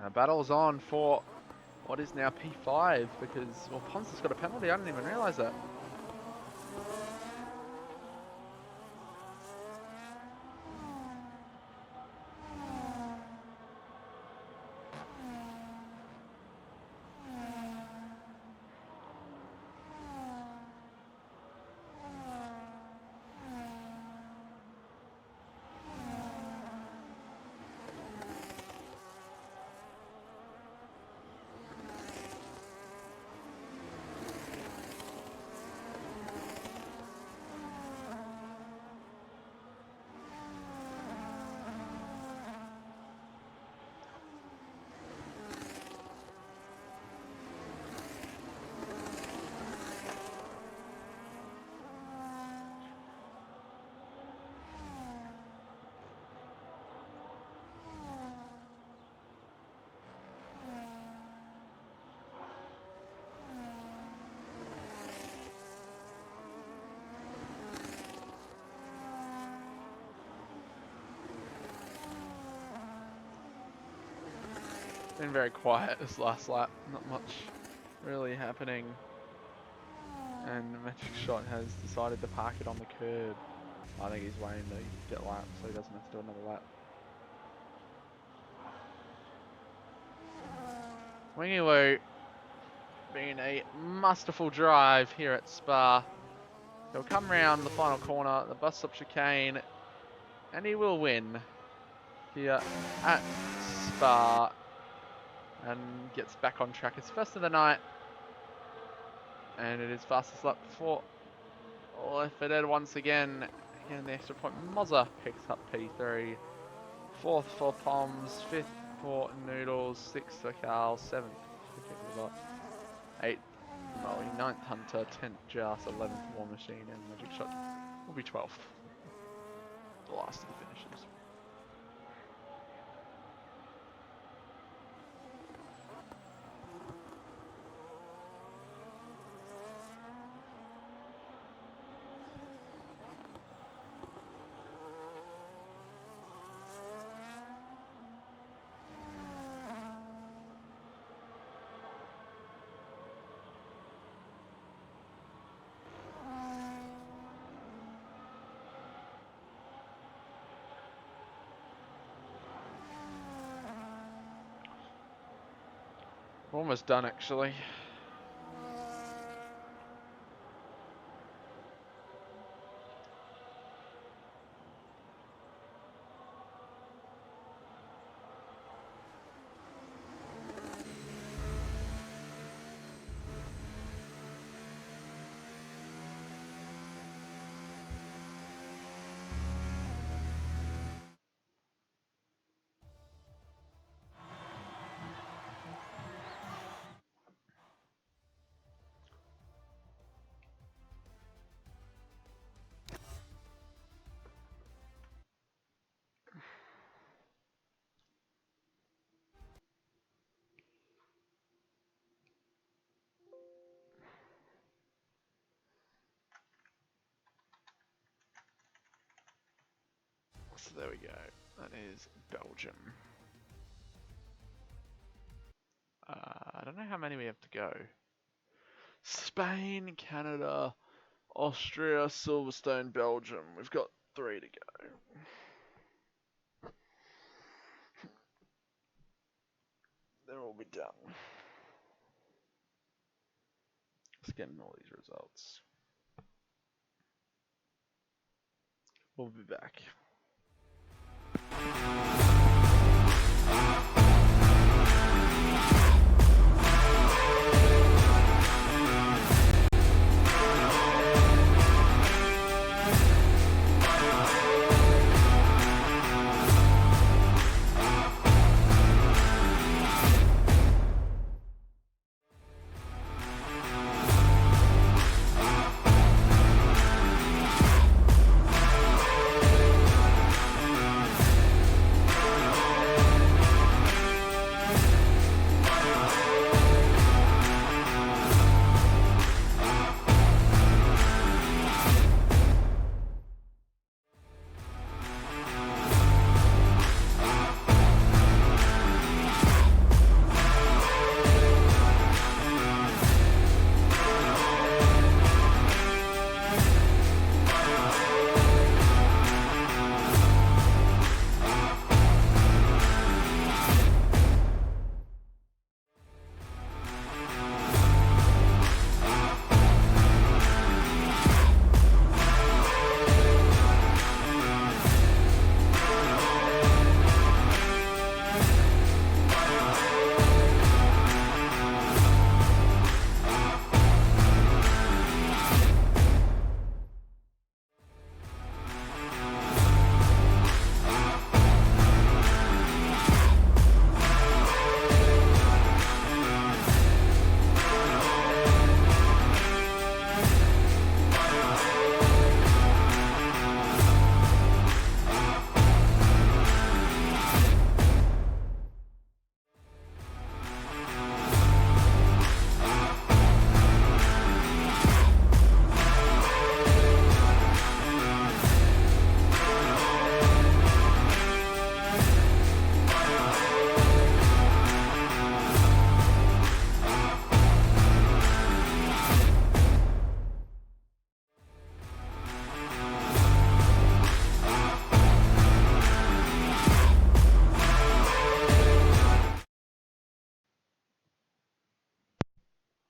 The battle's on for what is now P5 because, well, Pons has got a penalty. I didn't even realise that. Been very quiet this last lap, not much really happening. And the Magic Shot has decided to park it on the curb. I think he's waiting to get lapped so he doesn't have to do another lap. Wingy Woo being a masterful drive here at Spa. He'll come round the final corner, the bus stop chicane, and he will win here at Spa. And gets back on track. It's first of the night. And it is fastest lap for Lefted once again. Again, the extra point. Mozza picks up P3. 4th for Poms. 5th for Noodles. 6th for Carl. 7th for 8th Moe. 9th Hunter. 10th Jas. 11th War Machine. And Magic Shot will be 12th. The last of the finishes. Almost done, actually. So there we go. That is Belgium. don't know how many we have to go. Spain, Canada, Austria, Silverstone, Belgium. We've got 3 to go. Then we'll be done. Let's get all these results. We'll be back.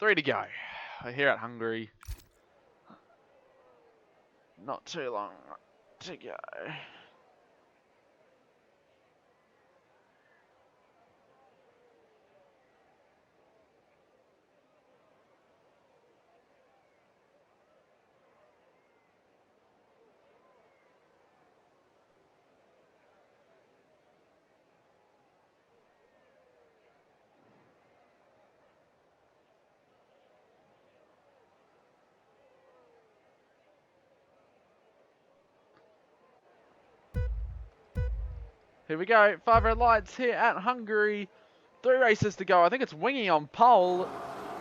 Three to go. We're here at Hungary. Not too long to go. Here we go, 5 red lights here at Hungary. 3 races to go. I think it's Wingy on pole.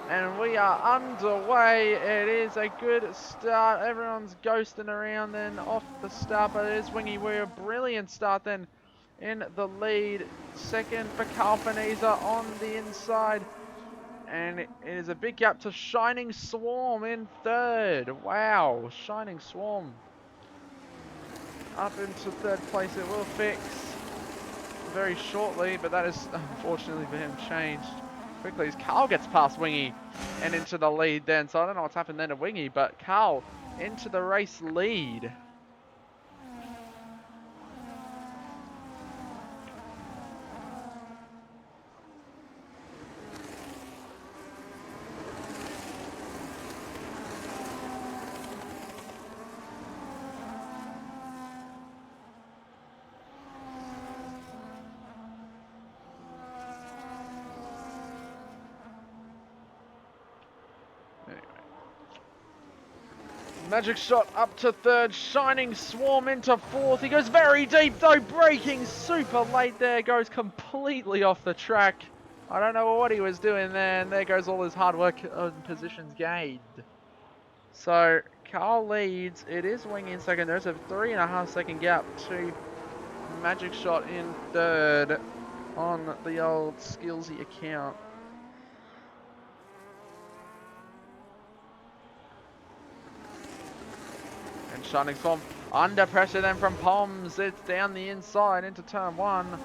And we are underway. It is a good start. Everyone's ghosting around then off the start. But it is Wingy. We're a brilliant start then in the lead. Second for Kalpaniza on the inside. And it is a big gap to Shining Swarm in third. Wow, Shining Swarm up into third place. It will fix very shortly, but that is unfortunately for him changed quickly as Carl gets past Wingy and into the lead then. So I don't know what's happened then to Wingy, but Carl into the race lead. Magic Shot up to third, Shining Swarm into fourth. He goes very deep though, braking super late there, goes completely off the track. I don't know what he was doing there, and there goes all his hard work on positions gained. So Carl leads, it is Wingy in second. There's a 3.5 second gap to Magic Shot in third on the old Skillsy account. Shining Storm under pressure then from Poms. It's down the inside into turn 1.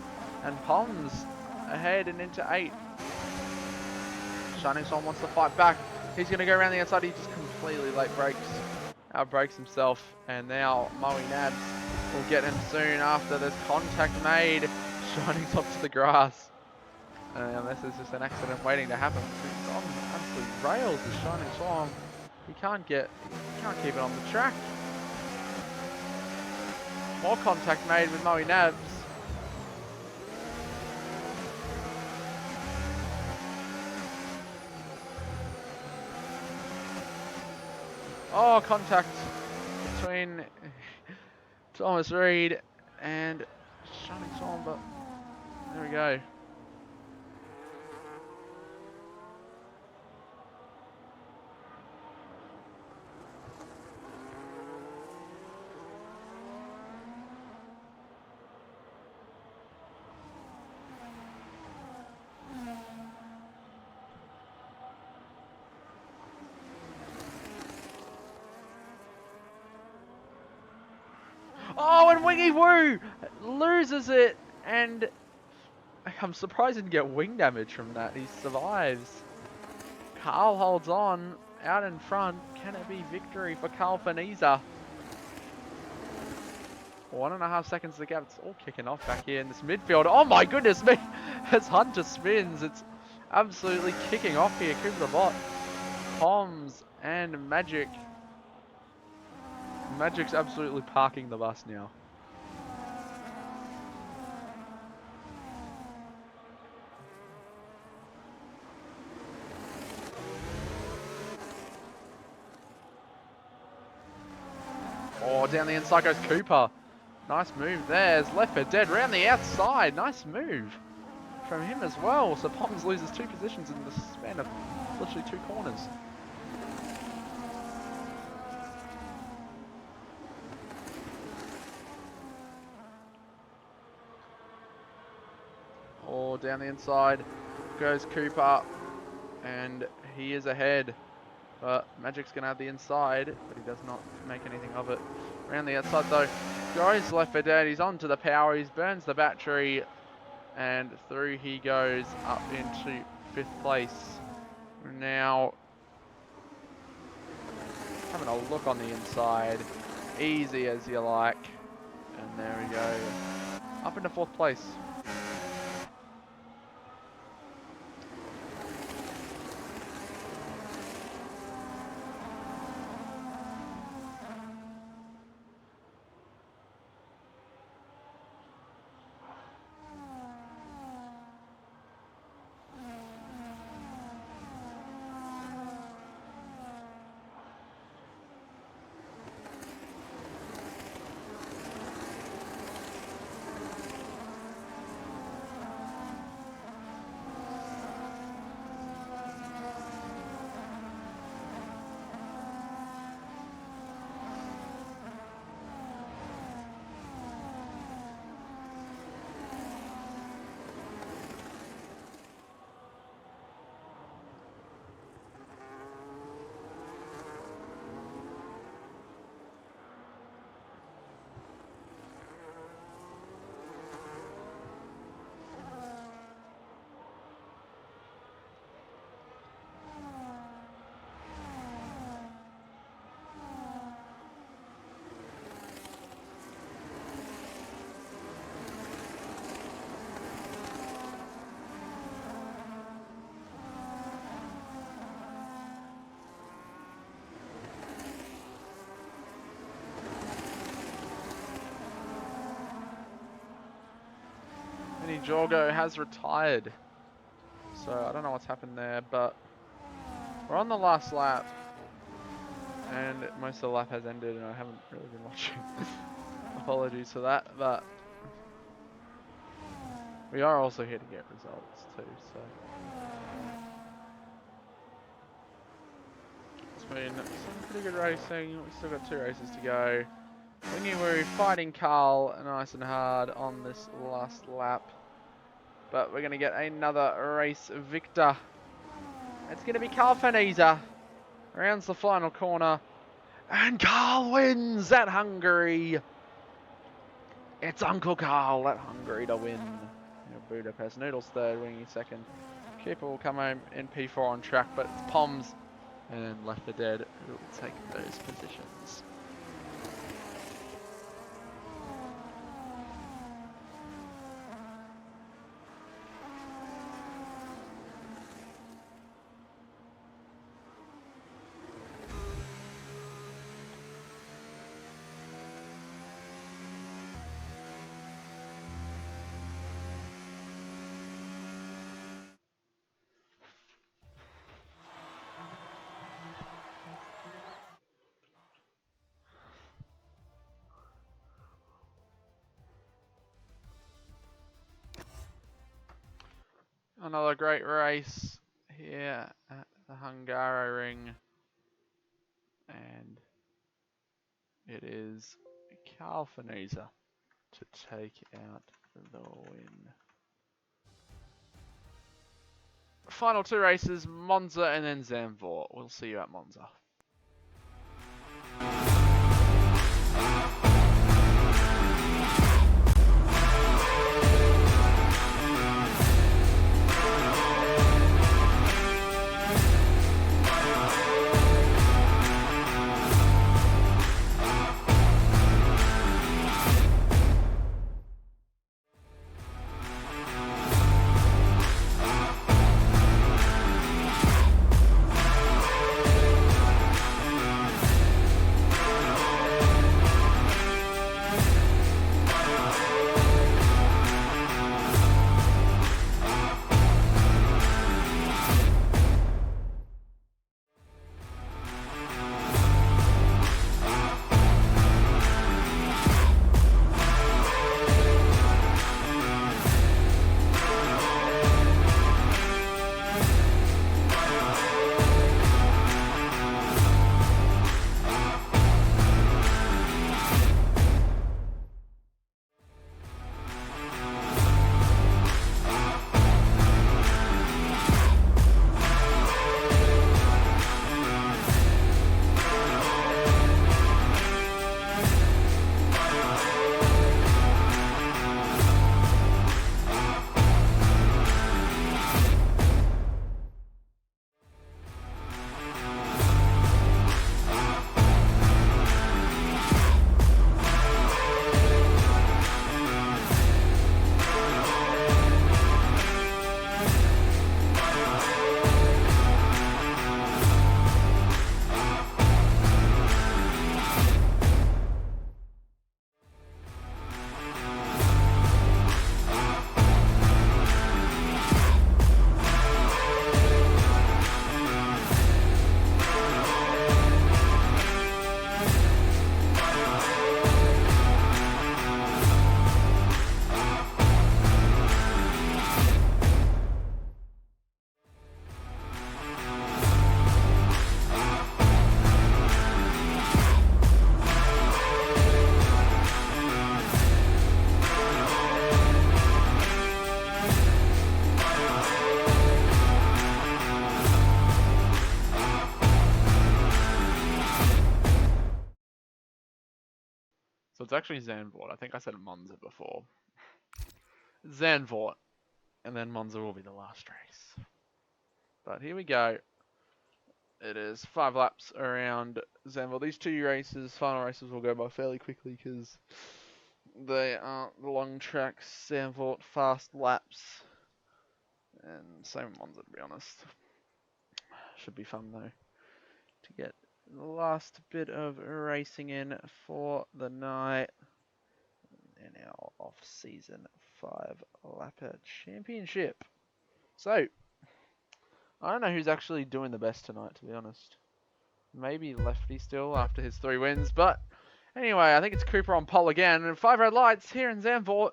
And Poms ahead and into 8. Shining Storm wants to fight back. He's going to go around the outside. He just completely late brakes. Outbrakes himself. And now Moe Nabs will get him soon after there's contact made. Shining Storm to the grass. Unless it's just an accident waiting to happen. He's on absolute rails, the Shining Storm. He can't keep it on the track. More contact made with Moe Nabs. Oh, contact between Thomas Reed and Shining Storm, but there we go. Oh, and Wingy Woo loses it, and I'm surprised he didn't get wing damage from that. He survives. Carl holds on out in front. Can it be victory for Carl Faniza? 1.5 seconds to gap. It's all kicking off back here in this midfield. Oh my goodness me! As Hunter spins, it's absolutely kicking off here. Cooper the Bot, Poms, and Magic. Magic's absolutely parking the bus now. Oh, down the inside goes Cooper. Nice move there. It's left for dead. Round the outside. Nice move from him as well. So Poms loses 2 positions in the span of literally 2 corners. Oh, down the inside goes Cooper. And he is ahead. But Magic's going to have the inside, but he does not make anything of it. Around the outside though, goes left for dead. He's onto the power. He burns the battery, and through he goes up into 5th place. Now, having a look on the inside, easy as you like, and there we go, up into 4th place. Jorgo has retired, so I don't know what's happened there, but we're on the last lap, and most of the lap has ended, and I haven't really been watching. Apologies for that, but we are also here to get results too, so it's been some pretty good racing. We've still got 2 races to go. Wingy Woo fighting Carl nice and hard on this last lap. But we're going to get another race victor. It's going to be Carl Faniza. Rounds the final corner. And Carl wins at Hungary. It's Uncle Carl at Hungary to win. Budapest. Noodles third, winning second. Cooper will come home in P4 on track, but it's Poms and Left for Dead who will take those positions. Another great race here at the Hungaroring, and it is Carl Finisa to take out the win. Final two races, Monza and then Zandvoort. We'll see you at Monza. So it's actually Zandvoort. I think I said Monza before. Zandvoort. And then Monza will be the last race. But here we go. It is 5 laps around Zandvoort. These two races, final races, will go by fairly quickly because they are long tracks. Zandvoort, fast laps. And same with Monza, to be honest. Should be fun, though, to get the last bit of racing in for the night. In our off-season 5-lapper championship. So, I don't know who's actually doing the best tonight, to be honest. Maybe Lefty still after his 3 wins, but anyway, I think it's Cooper on pole again. And 5 red lights here in Zandvoort.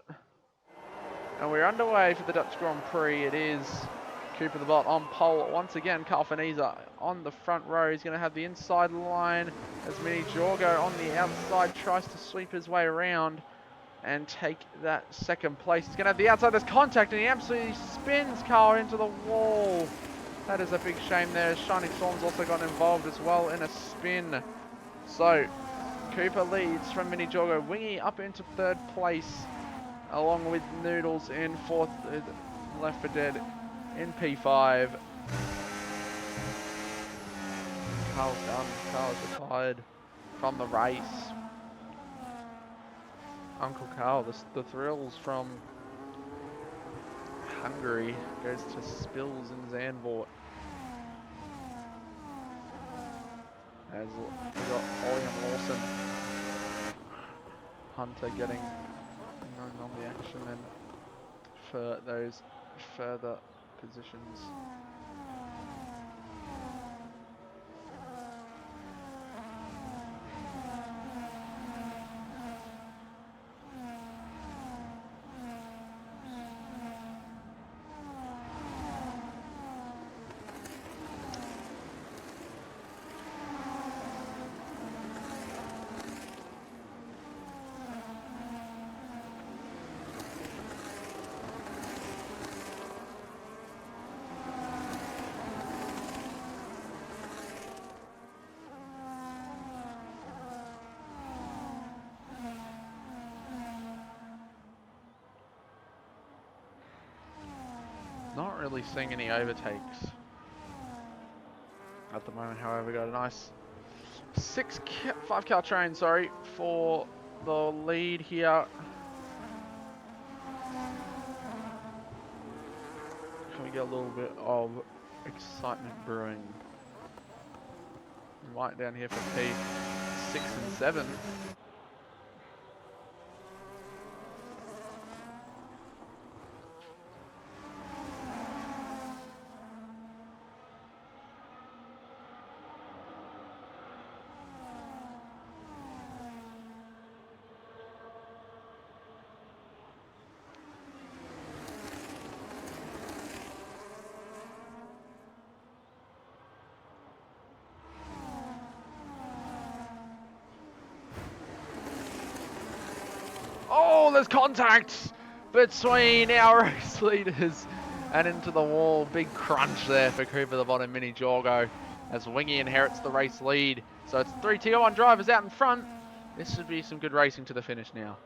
And we're underway for the Dutch Grand Prix. It is Cooper the Bot on pole once again. Carl Finisa on the front row. He's going to have the inside line as Mini Jorgo on the outside tries to sweep his way around and take that second place. He's going to have the outside. There's contact, and he absolutely spins Carl into the wall. That is a big shame there. Shining Storm's also got involved as well in a spin. So, Cooper leads from Mini Jogger. Wingy up into third place, along with Noodles in fourth. Left for Dead in P5. Carl's done. Carl's retired from the race. Uncle Carl, the thrills from Hungary, goes to spills in Zandvoort. As we got Ollie and Lawson. Hunter getting on the action and for those further positions. Not really seeing any overtakes at the moment. However, got a nice 5 car train, sorry, for the lead here. Can we get a little bit of excitement brewing? Right down here for P6 and 7. Oh, there's contact between our race leaders and into the wall. Big crunch there for Cooper the bottom Mini Jorgo as Wingy inherits the race lead. So it's 3 T1 drivers out in front. This should be some good racing to the finish now.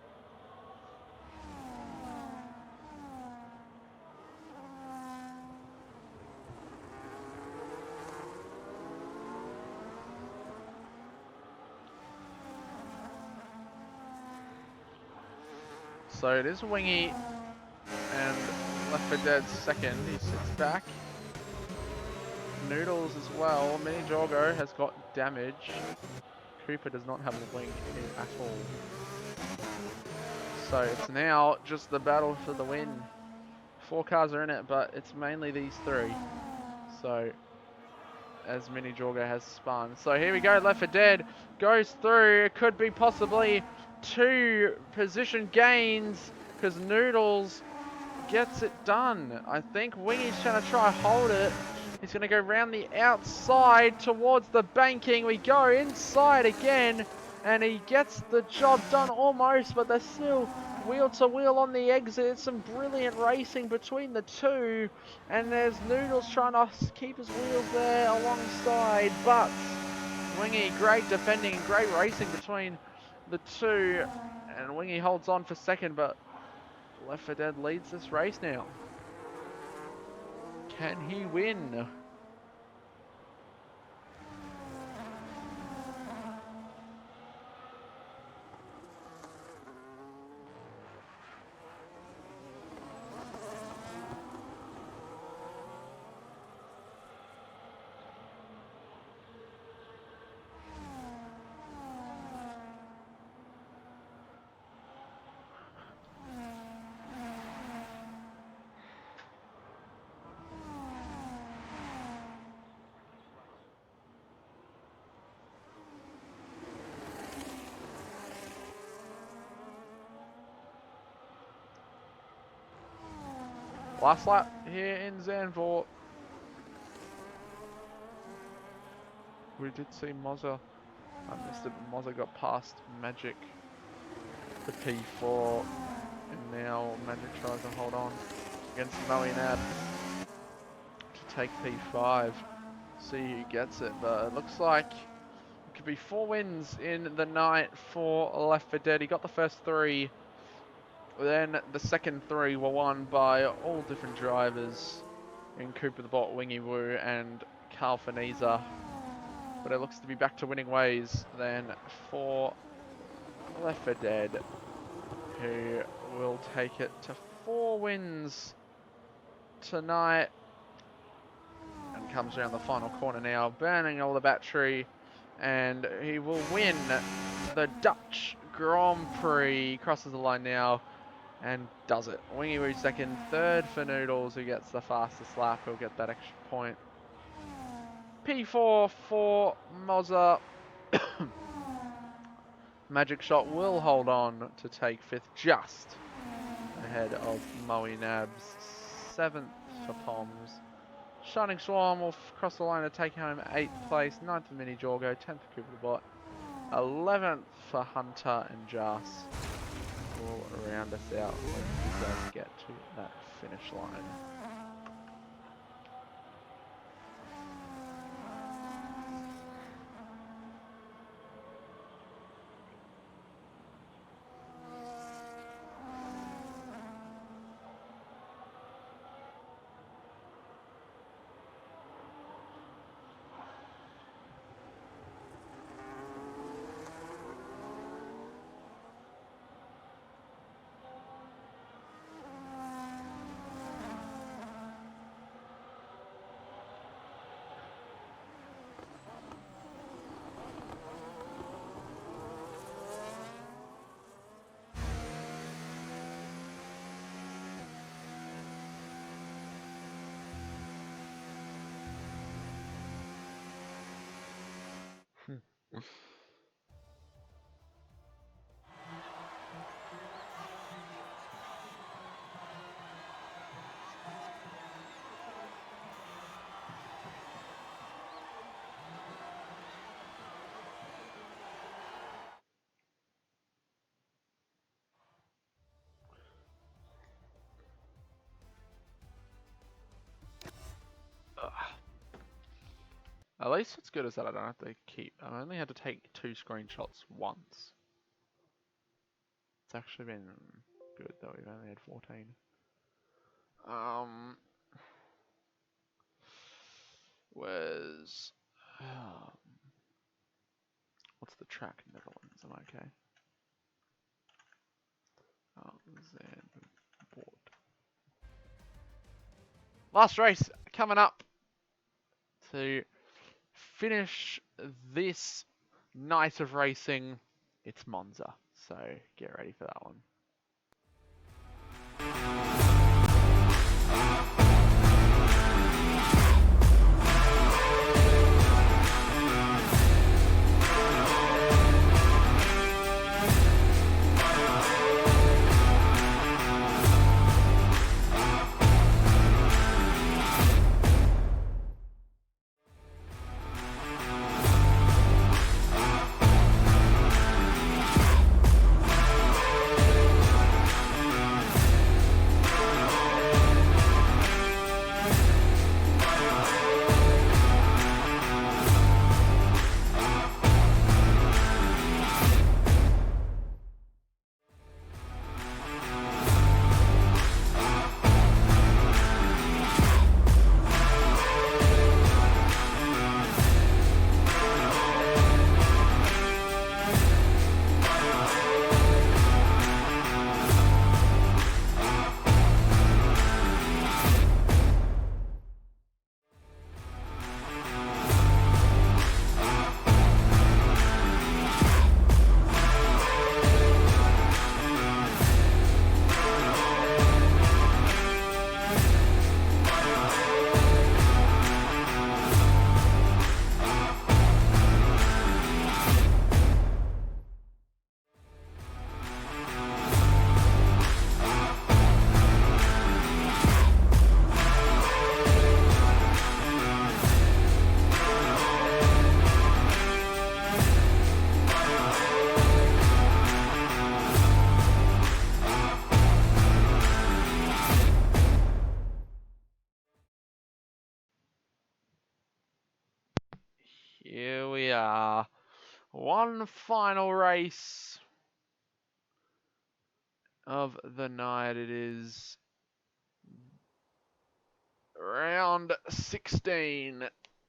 So it is Wingy and Left for Dead second. He sits back. Noodles as well. Mini Jorgo has got damage. Cooper does not have a wing at all. So it's now just the battle for the win. 4 cars are in it, but it's mainly these 3. So as Mini Jorgo has spun. So here we go, Left for Dead goes through. It could be possibly 2 position gains because Noodles gets it done. I think Wingy's trying to hold it. He's going to go round the outside towards the banking. We go inside again and he gets the job done almost, but they're still wheel to wheel on the exit. It's some brilliant racing between the 2, and there's Noodles trying to keep his wheels there alongside, but Wingy, great defending, great racing between the 2, and Wingy holds on for second, but Left for Dead leads this race now. Can he win? Last lap here in Zandvoort. We did see Mozza. I missed it, but Mozza got past Magic for P4. And now Magic tries to hold on against Moenab to take P5. See who gets it, but it looks like Could be 4 wins in the night for Left 4 Dead. He got the first 3. Then the second 3 were won by all different drivers in Cooper the Bot, Wingy Woo, and Carl Faniza. But it looks to be back to winning ways then for Left 4 Dead, who will take it to 4 wins tonight. And comes around the final corner now, burning all the battery, and he will win the Dutch Grand Prix. Crosses the line now and does it. Wingy Woo second, third for Noodles, who gets the fastest lap. He'll get that extra point. P4 for Mozza. Magic Shot will hold on to take 5th, just ahead of Moe Nabs. 7th for Poms. Shining Swarm will cross the line to take home 8th place. 9th for Mini Jorgo. 10th for Cooper the Bot. 11th for Hunter and Jas will round us out when we guys get to that finish line. At least what's good is that I don't have to keep. I only had to take 2 screenshots once. It's actually been good though. We've only had 14. Where's what's the track in Netherlands? Am I okay? Board. Last race coming up to finish this night of racing. It's Monza, so get ready for that one. One final race of the night. It is round 16.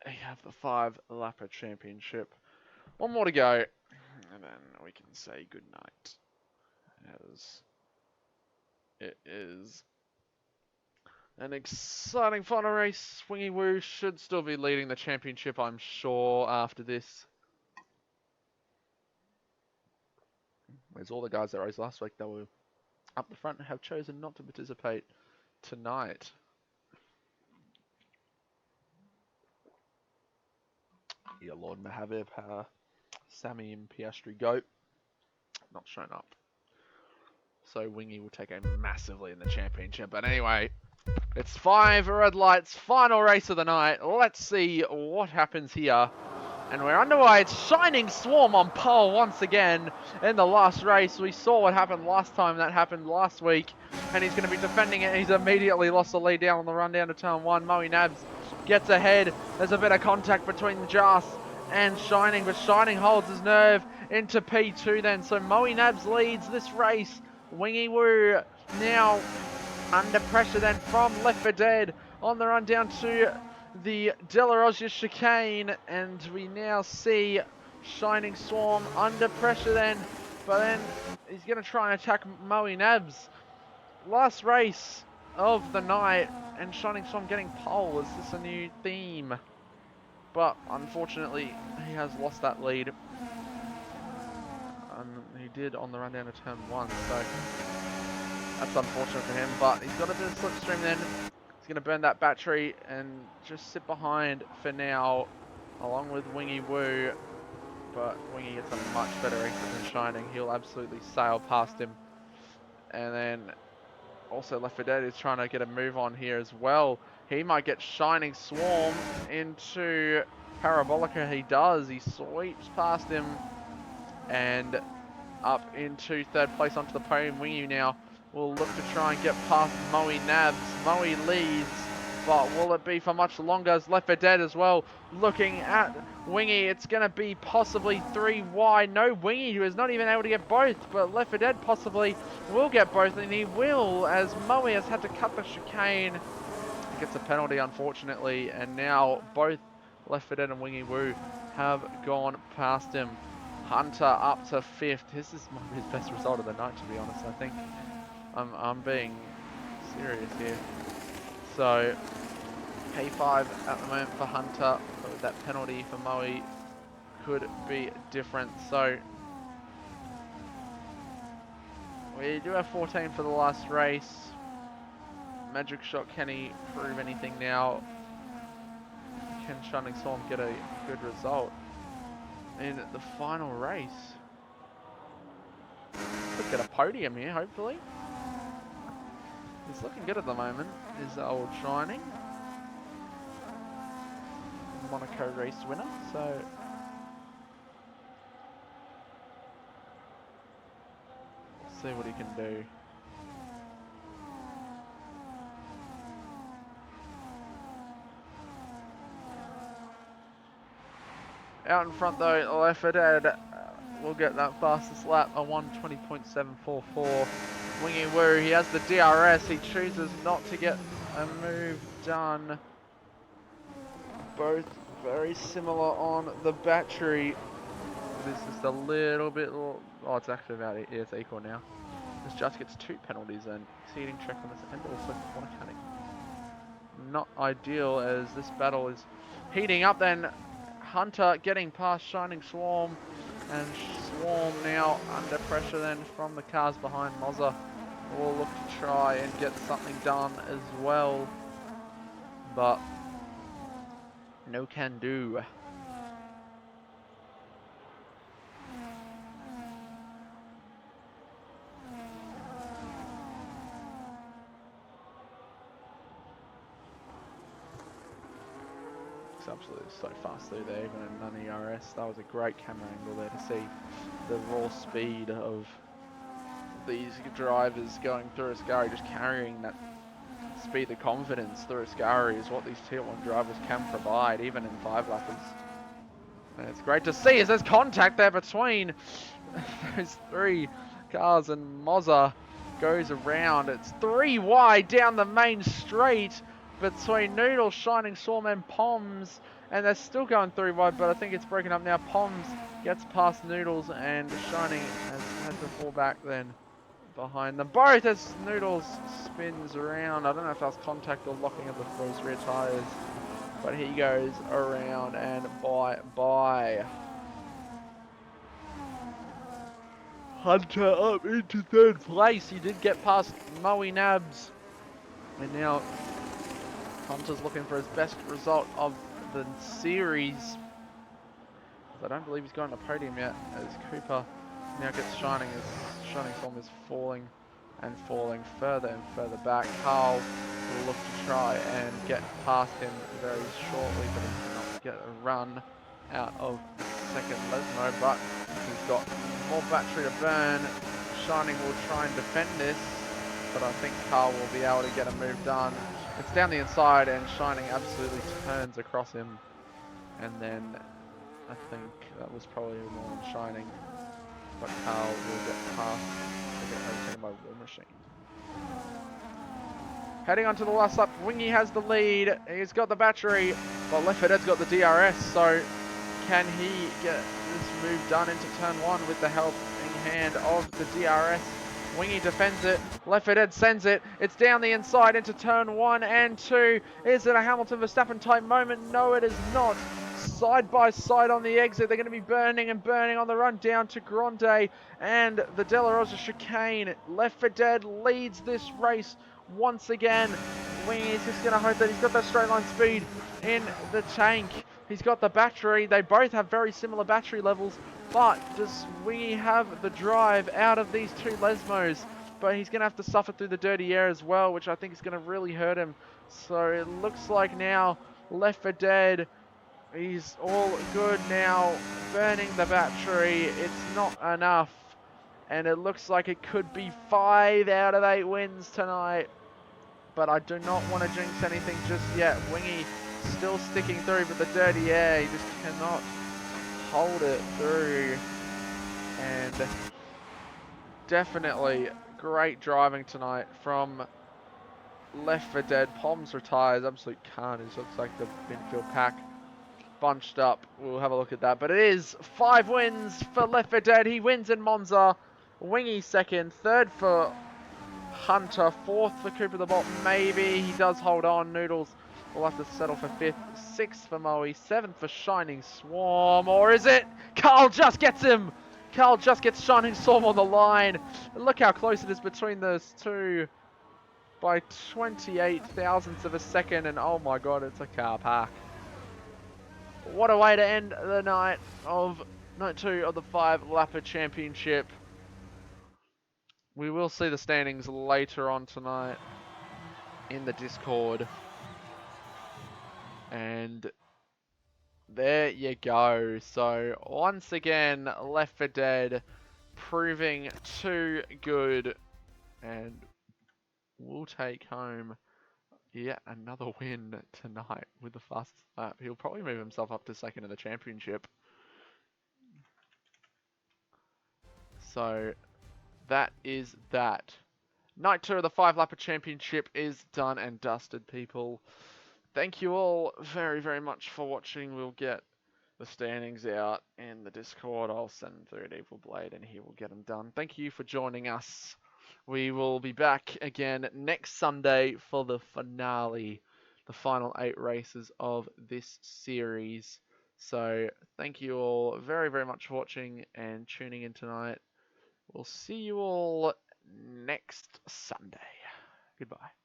We have the 5-lapper championship. One more to go, and then we can say goodnight. As it is an exciting final race. Wingy Woo should still be leading the championship, I'm sure, after this. Whereas all the guys that raced last week that were up the front have chosen not to participate tonight. Yeah, Lord Mahavir, Sammy and Piastri Goat not shown up. So Wingy will take a massive lead in the championship. But anyway, it's 5 red lights, final race of the night. Let's see what happens here. And we're underway. It's Shining Swarm on pole once again in the last race. We saw what happened last time. That happened last week. And he's going to be defending it. He's immediately lost the lead down on the run down to turn 1. Moe Nabs gets ahead. There's a bit of contact between Jas and Shining. But Shining holds his nerve into P2 then. So Moe Nabs leads this race. Wingy Woo now under pressure then from Left 4 Dead on the run down to the De La Rosa chicane, and we now see Shining Swarm under pressure then, but then he's going to try and attack Moe Nabs. Last race of the night, and Shining Swarm getting pole. Is this a new theme? But unfortunately, he has lost that lead. He did on the run down to turn 1, so that's unfortunate for him, but he's got a bit of slipstream then. He's going to burn that battery and just sit behind for now, along with Wingy Woo. But Wingy gets a much better exit than Shining. He'll absolutely sail past him. And then also Left 4 Dead is trying to get a move on here as well. He might get Shining Swarm into Parabolica. He does. He sweeps past him and up into 3rd place onto the podium. Wingy now will look to try and get past Moe Nabs. Moe leads, but will it be for much longer? As Left 4 Dead as well, looking at Wingy. It's going to be possibly 3 wide. No Wingy, who is not even able to get both, but Left 4 Dead possibly will get both, and he will, as Moe has had to cut the chicane. He gets a penalty, unfortunately, and now both Left 4 Dead and Wingy Woo have gone past him. Hunter up to 5th. This is his best result of the night, to be honest. I think I'm being serious here. So P5 at the moment for Hunter, but with that penalty for Moe could be different. So we do have 14 for the last race. Magic Shot, can he prove anything now? Can Shining Swarm get a good result in the final race? Could get a podium here, hopefully. He's looking good at the moment, is old Shining. Monaco race winner, so we'll see what he can do. Out in front though, Left 4 Dead will get that fastest lap, a 1:20.744. Wingy Woo, he has the DRS, he chooses not to get a move done. Both very similar on the battery. This is a little bit, oh, it's actually about, yeah, it's equal now. This just gets 2 penalties and exceeding check on this and also corner cutting. Not ideal as this battle is heating up then. Hunter getting past Shining Swarm, and Swarm now under pressure then from the cars behind. Mozza will look to try and get something done as well, but no can do. Absolutely so fast through there, even in non-ERS. That was a great camera angle there to see the raw speed of these drivers going through Ascari, just carrying that speed, the confidence through Ascari is what these tier 1 drivers can provide, even in 5-lappers. And it's great to see as there's contact there between those three cars, and Mozza goes around. It's 3 wide down the main straight between Noodle, Shining Storm and Poms, and they're still going 3 wide, but I think it's broken up now. Poms gets past Noodles, and Shining has had to fall back then behind them both as Noodles spins around. I don't know if that's contact or locking of those rear tires, but he goes around and bye. Hunter up into 3rd place. He did get past Moe Nabs. And now Hunter's looking for his best result of the series. I don't believe he's got on the podium yet, as Cooper now gets Shining as Shining Storm is falling and falling further and further back. Carl will look to try and get past him very shortly, but he cannot get a run out of second Lesmo, but he's got more battery to burn. Shining will try and defend this, but I think Carl will be able to get a move done. It's down the inside, and Shining absolutely turns across him, and then I think that was probably more than Shining, but Carl will get past to get overtaken by War Machine. Heading on to the last lap, Wingy has the lead. He's got the battery, but Lefford's got the DRS, so can he get this move done into turn 1 with the helping hand of the DRS? Wingy defends it. Lefford sends it. It's down the inside into turn 1 and 2. Is it a Hamilton Verstappen type moment? No, it is not. Side by side on the exit. They're going to be burning and burning on the run down to Grande and the De La Rosa chicane. Lefford leads this race once again. Wingy is just going to hope that he's got that straight line speed in the tank. He's got the battery. They both have very similar battery levels, but does Wingy have the drive out of these two Lesmos? But he's going to have to suffer through the dirty air as well, which I think is going to really hurt him. So it looks like now Left for Dead, he's all good now, burning the battery. It's not enough, and it looks like it could be 5 out of 8 wins tonight. But I do not want to jinx anything just yet. Wingy still sticking through, but the dirty air, he just cannot hold it through. And definitely great driving tonight from Left for Dead. Poms retires, absolute carnage. Looks like the midfield pack bunched up. We'll have a look at that. But it is 5 wins for Left for Dead. He wins in Monza. Wingy second, third for Hunter, 4th for Cooper the Bolt. Maybe he does hold on. Noodles will have to settle for 5th. 6th for Moe. 7th for Shining Swarm. Or is it? Carl just gets him. Carl just gets Shining Swarm on the line. Look how close it is between those two by 28 thousandths of a second. And oh my god, it's a car park. What a way to end the night of night 2 of the 5-lapper championship. We will see the standings later on tonight in the Discord. And there you go. So once again, Left for Dead proving too good. And we'll take home yet another win tonight with the fastest lap. He'll probably move himself up to 2nd in the championship. So that is that. Night 2 of the 5-lapper championship is done and dusted, people. Thank you all very, very much for watching. We'll get the standings out in the Discord. I'll send them through to Evil Blade and he will get them done. Thank you for joining us. We will be back again next Sunday for the finale, the final 8 races of this series. So thank you all very, very much for watching and tuning in tonight. We'll see you all next Sunday. Goodbye.